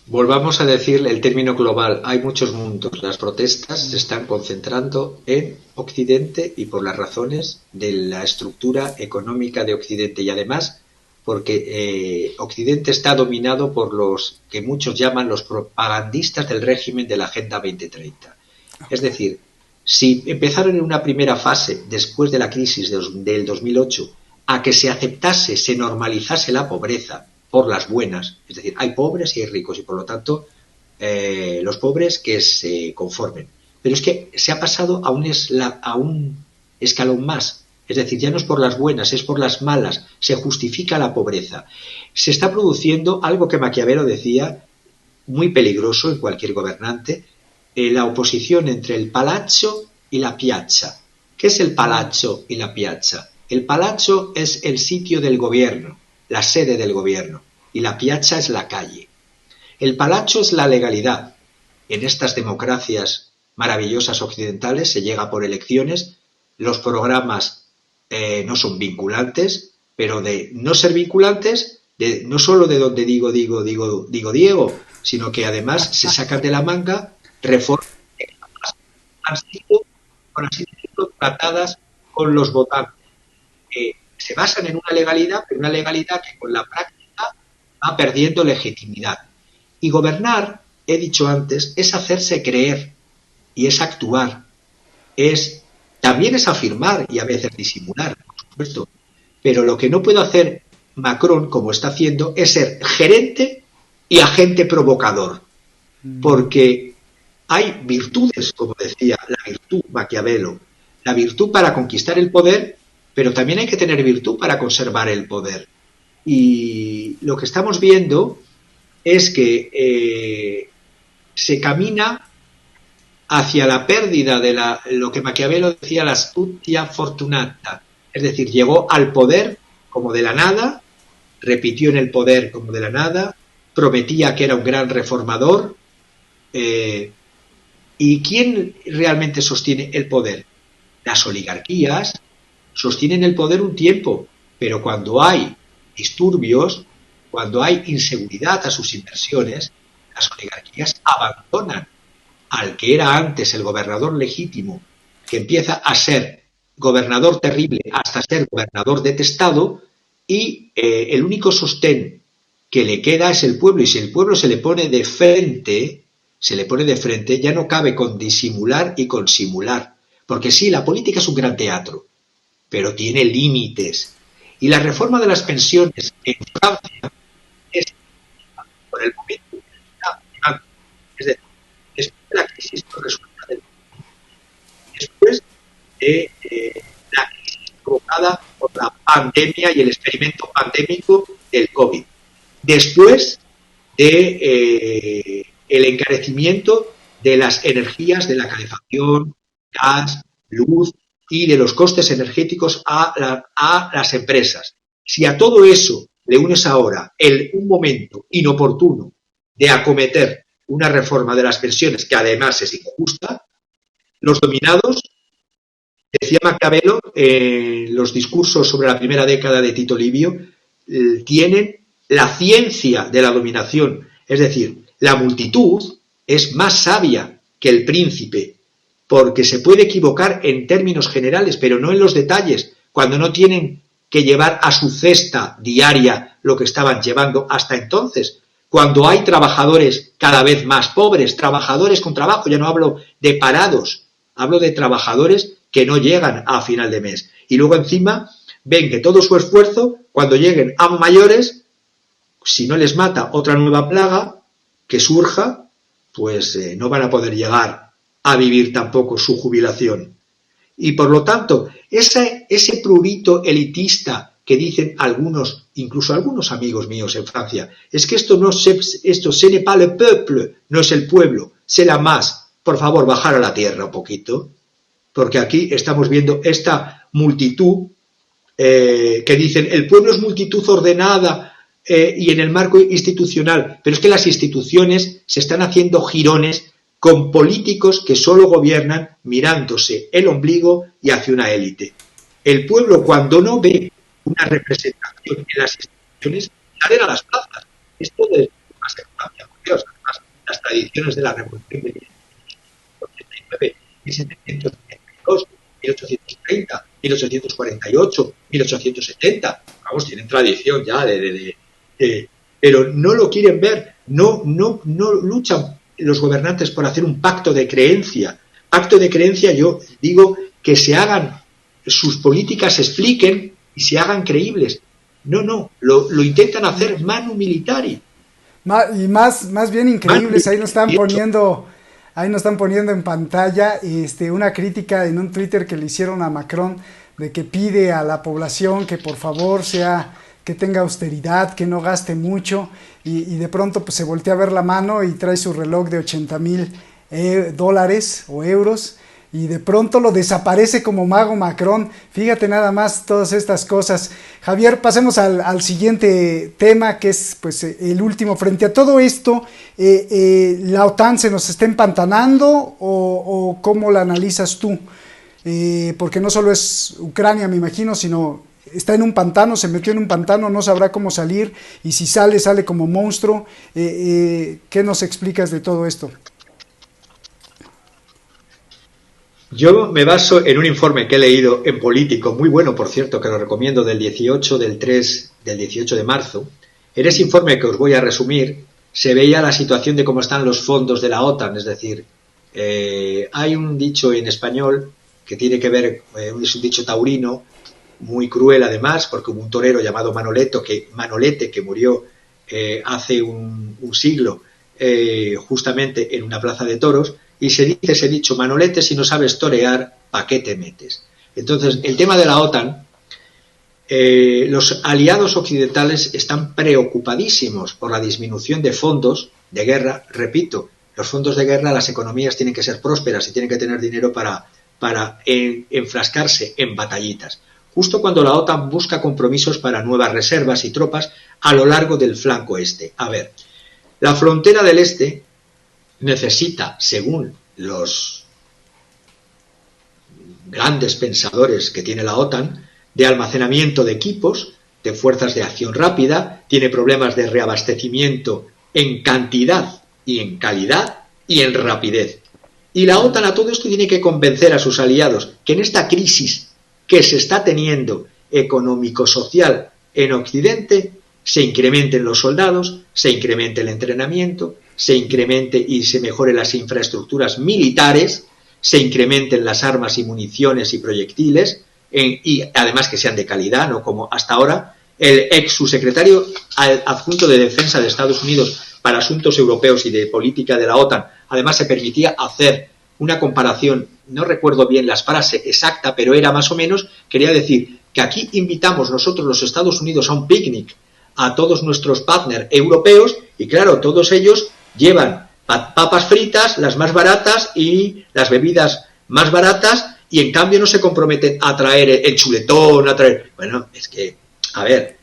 Volvamos a decir el término global. Hay muchos mundos. Las protestas se están concentrando en Occidente, y por las razones de la estructura económica de Occidente, y además porque Occidente está dominado por los que muchos llaman los propagandistas del régimen de la Agenda 2030. Es decir, si empezaron en una primera fase después de la crisis del 2008 a que se aceptase, se normalizase la pobreza por las buenas, es decir, hay pobres y hay ricos, y por lo tanto los pobres que se conformen. Pero es que se ha pasado a un escalón más, es decir, ya no es por las buenas, es por las malas, se justifica la pobreza. Se está produciendo algo que Maquiavelo decía, muy peligroso en cualquier gobernante, la oposición entre el palazzo y la piazza. ¿Qué es el palazzo y la piazza? El palazzo es el sitio del gobierno, la sede del gobierno, y la piazza es la calle. El palazzo es la legalidad. En estas democracias maravillosas occidentales se llega por elecciones, los programas no son vinculantes, pero de no ser vinculantes, no solo de donde digo Diego, sino que además se sacan de la manga reformas que han sido, por así decirlo, tratadas con los votantes. Se basan en una legalidad, pero una legalidad que con la práctica va perdiendo legitimidad. Y gobernar, he dicho antes, es hacerse creer, y es actuar, también es afirmar y a veces disimular, por supuesto. Pero lo que no puede hacer Macron, como está haciendo, es ser gerente y agente provocador. Porque hay virtudes, como decía, la virtud Maquiavelo, la virtud para conquistar el poder, pero también hay que tener virtud para conservar el poder. Y lo que estamos viendo es que se camina hacia la pérdida de lo que Maquiavelo decía, la astucia fortunata. Es decir, llegó al poder como de la nada, repitió en el poder como de la nada, prometía que era un gran reformador. ¿Y quién realmente sostiene el poder? Las oligarquías sostienen el poder un tiempo, pero cuando hay disturbios, cuando hay inseguridad a sus inversiones, las oligarquías abandonan al que era antes el gobernador legítimo, que empieza a ser gobernador terrible hasta ser gobernador detestado, y el único sostén que le queda es el pueblo, y si el pueblo se le pone de frente, ya no cabe con disimular y con simular, porque sí, la política es un gran teatro, pero tiene límites. Y la reforma de las pensiones en Francia es, por el momento, es decir, después de la crisis después de la crisis provocada por la pandemia y el experimento pandémico del COVID, después de el encarecimiento de las energías, de la calefacción, gas, luz y de los costes energéticos a las empresas. Si a todo eso le unes ahora un momento inoportuno de acometer una reforma de las pensiones, que además es injusta, los dominados, decía Maquiavelo en los discursos sobre la primera década de Tito Livio, tienen la ciencia de la dominación, es decir, la multitud es más sabia que el príncipe, porque se puede equivocar en términos generales, pero no en los detalles, cuando no tienen que llevar a su cesta diaria lo que estaban llevando hasta entonces, cuando hay trabajadores cada vez más pobres, trabajadores con trabajo, ya no hablo de parados, hablo de trabajadores que no llegan a final de mes. Y luego encima ven que todo su esfuerzo, cuando lleguen a mayores, si no les mata otra nueva plaga que surja, pues no van a poder llegar a vivir tampoco su jubilación. Y por lo tanto, ese prurito elitista que dicen algunos, incluso algunos amigos míos en Francia, es que esto ce n'est pas le peuple, no es el pueblo, c'est la masse. Por favor, bajar a la tierra un poquito, porque aquí estamos viendo esta multitud que dicen el pueblo es multitud ordenada y en el marco institucional, pero es que las instituciones se están haciendo jirones con políticos que solo gobiernan mirándose el ombligo y hacia una élite. El pueblo, cuando no ve una representación en las instituciones, salen a las plazas. Esto desde más en Francia, por Dios, además las tradiciones de la Revolución de 1889, 1792, 1830, 1848, 1870, vamos, tienen tradición ya pero no lo quieren ver, no luchan los gobernantes por hacer un pacto de creencia. Pacto de creencia, yo digo que se hagan, sus políticas se expliquen y se hagan creíbles. No, lo intentan hacer manu militari. Y más bien increíbles, ahí nos están poniendo en pantalla una crítica en un Twitter que le hicieron a Macron, de que pide a la población que por favor que tenga austeridad, que no gaste mucho, y de pronto pues se voltea a ver la mano y trae su reloj de $80,000 o euros, y de pronto lo desaparece como mago Macron. Fíjate nada más todas estas cosas. Javier, pasemos al siguiente tema, que es pues el último. Frente a todo esto, ¿la OTAN se nos está empantanando o cómo la analizas tú? Porque no solo es Ucrania, me imagino, sino está en un pantano, se metió en un pantano, no sabrá cómo salir, y si sale como monstruo. ¿Qué nos explicas de todo esto? Yo me baso en un informe que he leído en Político, muy bueno, por cierto, que lo recomiendo, del 18 de marzo. En ese informe que os voy a resumir, se veía la situación de cómo están los fondos de la OTAN, es decir, hay un dicho en español que tiene que ver, es un dicho taurino, muy cruel además, porque hubo un torero llamado Manolete que murió hace un siglo, justamente en una plaza de toros, y se dice ese dicho: Manolete, si no sabes torear, ¿pa' qué te metes? Entonces, el tema de la OTAN, los aliados occidentales están preocupadísimos por la disminución de fondos de guerra. Repito, los fondos de guerra, las economías tienen que ser prósperas y tienen que tener dinero para enfrascarse en batallitas. Justo cuando la OTAN busca compromisos para nuevas reservas y tropas a lo largo del flanco este. A ver, la frontera del este necesita, según los grandes pensadores que tiene la OTAN, de almacenamiento de equipos, de fuerzas de acción rápida, tiene problemas de reabastecimiento en cantidad y en calidad y en rapidez. Y la OTAN a todo esto tiene que convencer a sus aliados que en esta crisis que se está teniendo económico-social en Occidente, se incrementen los soldados, se incremente el entrenamiento, se incremente y se mejoren las infraestructuras militares, se incrementen las armas y municiones y proyectiles, y además que sean de calidad, no como hasta ahora. El ex subsecretario adjunto de Defensa de Estados Unidos para Asuntos Europeos y de Política de la OTAN, además se permitía hacer una comparación, no recuerdo bien la frase exacta, pero era más o menos, quería decir que aquí invitamos nosotros los Estados Unidos a un picnic a todos nuestros partners europeos, y claro, todos ellos llevan papas fritas, las más baratas, y las bebidas más baratas, y en cambio no se comprometen a traer el chuletón, Bueno, es que, a ver,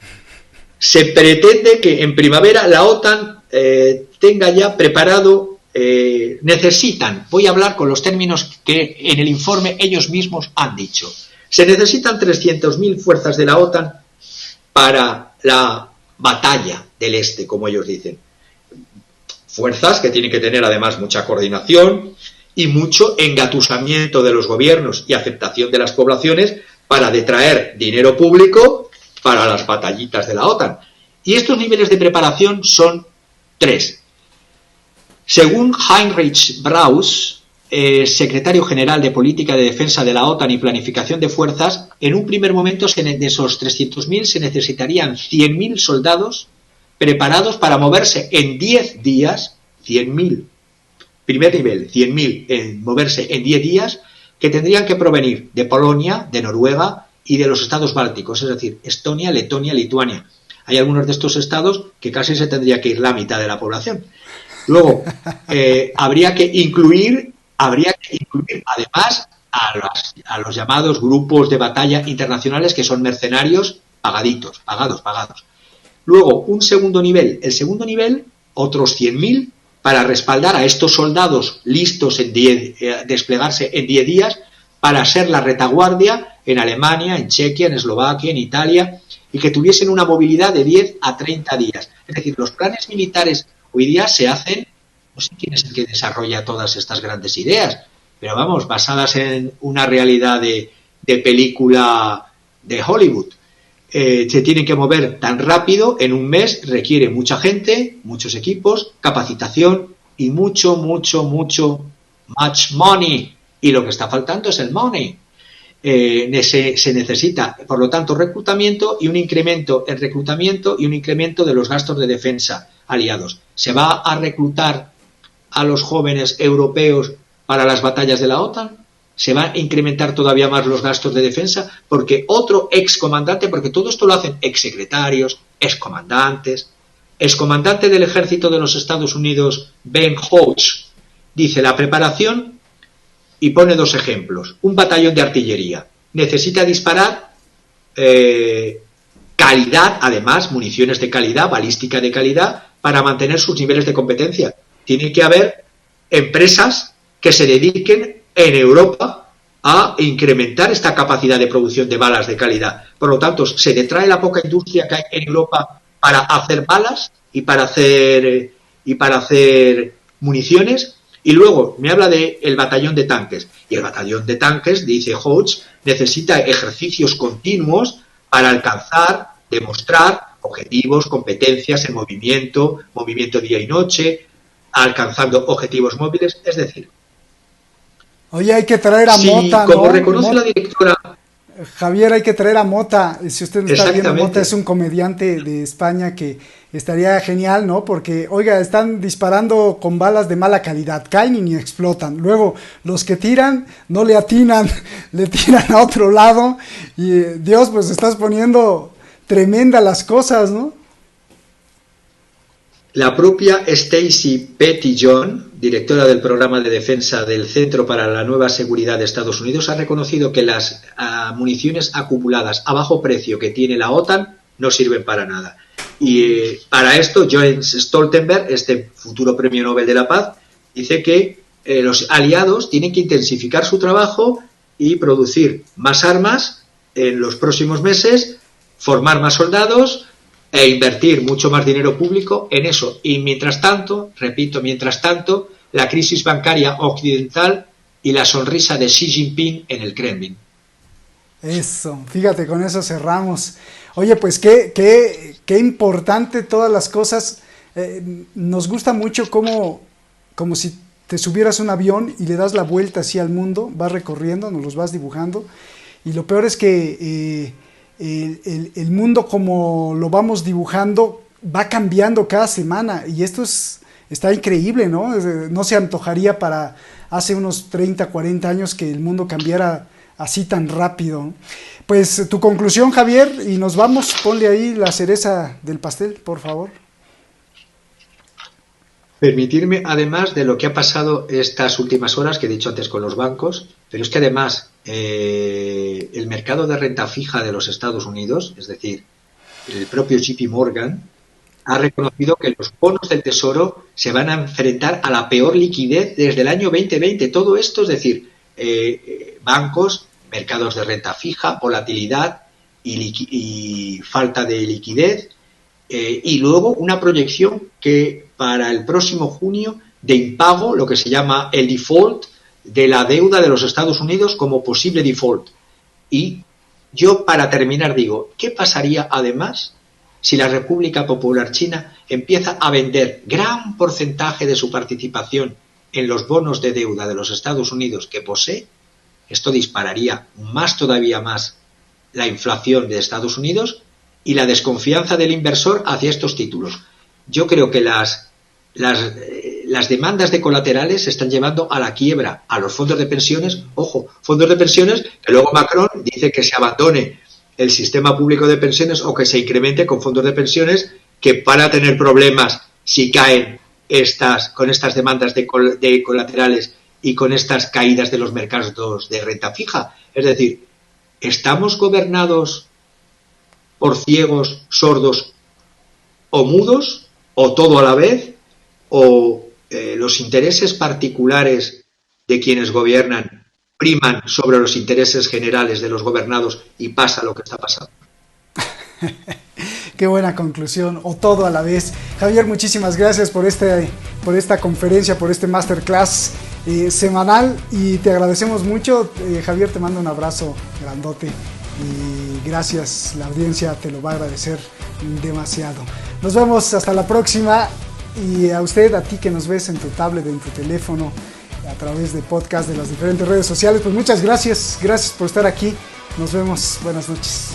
se pretende que en primavera la OTAN tenga ya preparado, necesitan, voy a hablar con los términos que en el informe ellos mismos han dicho, se necesitan 300.000 fuerzas de la OTAN para la batalla del este, como ellos dicen. Fuerzas que tienen que tener además mucha coordinación, y mucho engatusamiento de los gobiernos y aceptación de las poblaciones para detraer dinero público para las batallitas de la OTAN. Y estos niveles de preparación son 3. Según Heinrich Braus, secretario general de Política de Defensa de la OTAN y Planificación de Fuerzas, en un primer momento de esos 300.000 se necesitarían 100.000 soldados preparados para moverse en 10 días, 100.000, primer nivel, 100.000 en moverse en 10 días, que tendrían que provenir de Polonia, de Noruega y de los estados bálticos, es decir, Estonia, Letonia, Lituania. Hay algunos de estos estados que casi se tendría que ir la mitad de la población. Luego, habría que incluir además a los llamados grupos de batalla internacionales, que son mercenarios pagaditos, pagados. Luego, un segundo nivel. El segundo nivel, otros 100.000 para respaldar a estos soldados listos en desplegarse en 10 días para ser la retaguardia en Alemania, en Chequia, en Eslovaquia, en Italia, y que tuviesen una movilidad de 10 a 30 días. Es decir, los planes militares hoy día se hacen, no sé quién es el que desarrolla todas estas grandes ideas, pero vamos, basadas en una realidad de película de Hollywood. Se tienen que mover tan rápido, en un mes requiere mucha gente, muchos equipos, capacitación y much money. Y lo que está faltando es el money. Se necesita, por lo tanto, reclutamiento y un incremento en reclutamiento y un incremento de los gastos de defensa aliados. ¿Se va a reclutar a los jóvenes europeos para las batallas de la OTAN? ¿Se va a incrementar todavía más los gastos de defensa? Porque otro excomandante, porque todo esto lo hacen exsecretarios, excomandantes. Excomandante del ejército de los Estados Unidos, Ben Hodge, dice la preparación, y pone 2 ejemplos. Un batallón de artillería necesita disparar calidad, además, municiones de calidad, balística de calidad, para mantener sus niveles de competencia. Tiene que haber empresas que se dediquen en Europa a incrementar esta capacidad de producción de balas de calidad. Por lo tanto, se detrae la poca industria que hay en Europa para hacer balas y para hacer municiones. Y luego me habla del batallón de tanques. Y el batallón de tanques, dice Hodge, necesita ejercicios continuos para alcanzar, demostrar objetivos, competencias en movimiento día y noche, alcanzando objetivos móviles. Es decir, oye, hay que traer a Mota, como ¿no? reconoce la directora... Javier, hay que traer a Mota. Si usted no está viendo, Exactamente. Mota es un comediante de España que estaría genial, ¿no? Porque, oiga, están disparando con balas de mala calidad, caen y ni explotan. Luego, los que tiran no le atinan, le tiran a otro lado. Y Dios, pues estás poniendo tremendas las cosas, ¿no? La propia Stacey Petitjohn, directora del programa de defensa del Centro para la Nueva Seguridad de Estados Unidos, ha reconocido que las municiones acumuladas a bajo precio que tiene la OTAN no sirven para nada. Y para esto, Jens Stoltenberg, este futuro premio Nobel de la Paz, dice que los aliados tienen que intensificar su trabajo y producir más armas en los próximos meses, formar más soldados e invertir mucho más dinero público en eso. Y mientras tanto, repito, la crisis bancaria occidental y la sonrisa de Xi Jinping en el Kremlin. Eso, fíjate, con eso cerramos. Oye, pues qué importante todas las cosas. Nos gusta mucho como si te subieras un avión y le das la vuelta así al mundo, vas recorriendo, nos los vas dibujando. Y lo peor es que el mundo como lo vamos dibujando va cambiando cada semana y esto está increíble, ¿no? No se antojaría para hace unos 30, 40 años que el mundo cambiara así tan rápido. Pues tu conclusión, Javier, y nos vamos, ponle ahí la cereza del pastel, por favor. Permitirme, además de lo que ha pasado estas últimas horas, que he dicho antes con los bancos, pero es que además el mercado de renta fija de los Estados Unidos, es decir, el propio JP Morgan, ha reconocido que los bonos del Tesoro se van a enfrentar a la peor liquidez desde el año 2020. Todo esto, es decir, bancos, mercados de renta fija, volatilidad y falta de liquidez, y luego una proyección que para el próximo junio de impago, lo que se llama el default, de la deuda de los Estados Unidos como posible default. Y yo, para terminar, digo, ¿qué pasaría además si la República Popular China empieza a vender gran porcentaje de su participación en los bonos de deuda de los Estados Unidos que posee? Esto dispararía todavía más la inflación de Estados Unidos y la desconfianza del inversor hacia estos títulos. Yo creo que las demandas de colaterales están llevando a la quiebra a los fondos de pensiones. Ojo, fondos de pensiones que luego Macron dice que se abandone el sistema público de pensiones o que se incremente con fondos de pensiones que van a tener problemas si caen con estas demandas de colaterales y con estas caídas de los mercados de renta fija. Es decir, ¿estamos gobernados por ciegos, sordos o mudos, o todo a la vez, o los intereses particulares de quienes gobiernan priman sobre los intereses generales de los gobernados y pasa lo que está pasando? Qué buena conclusión, o todo a la vez. Javier, muchísimas gracias por esta conferencia, por este masterclass semanal, y te agradecemos mucho. Javier, te mando un abrazo grandote y gracias, la audiencia te lo va a agradecer demasiado. Nos vemos hasta la próxima, y a usted, a ti que nos ves en tu tablet, en tu teléfono, a través de podcast de las diferentes redes sociales, pues muchas gracias por estar aquí. Nos vemos, buenas noches.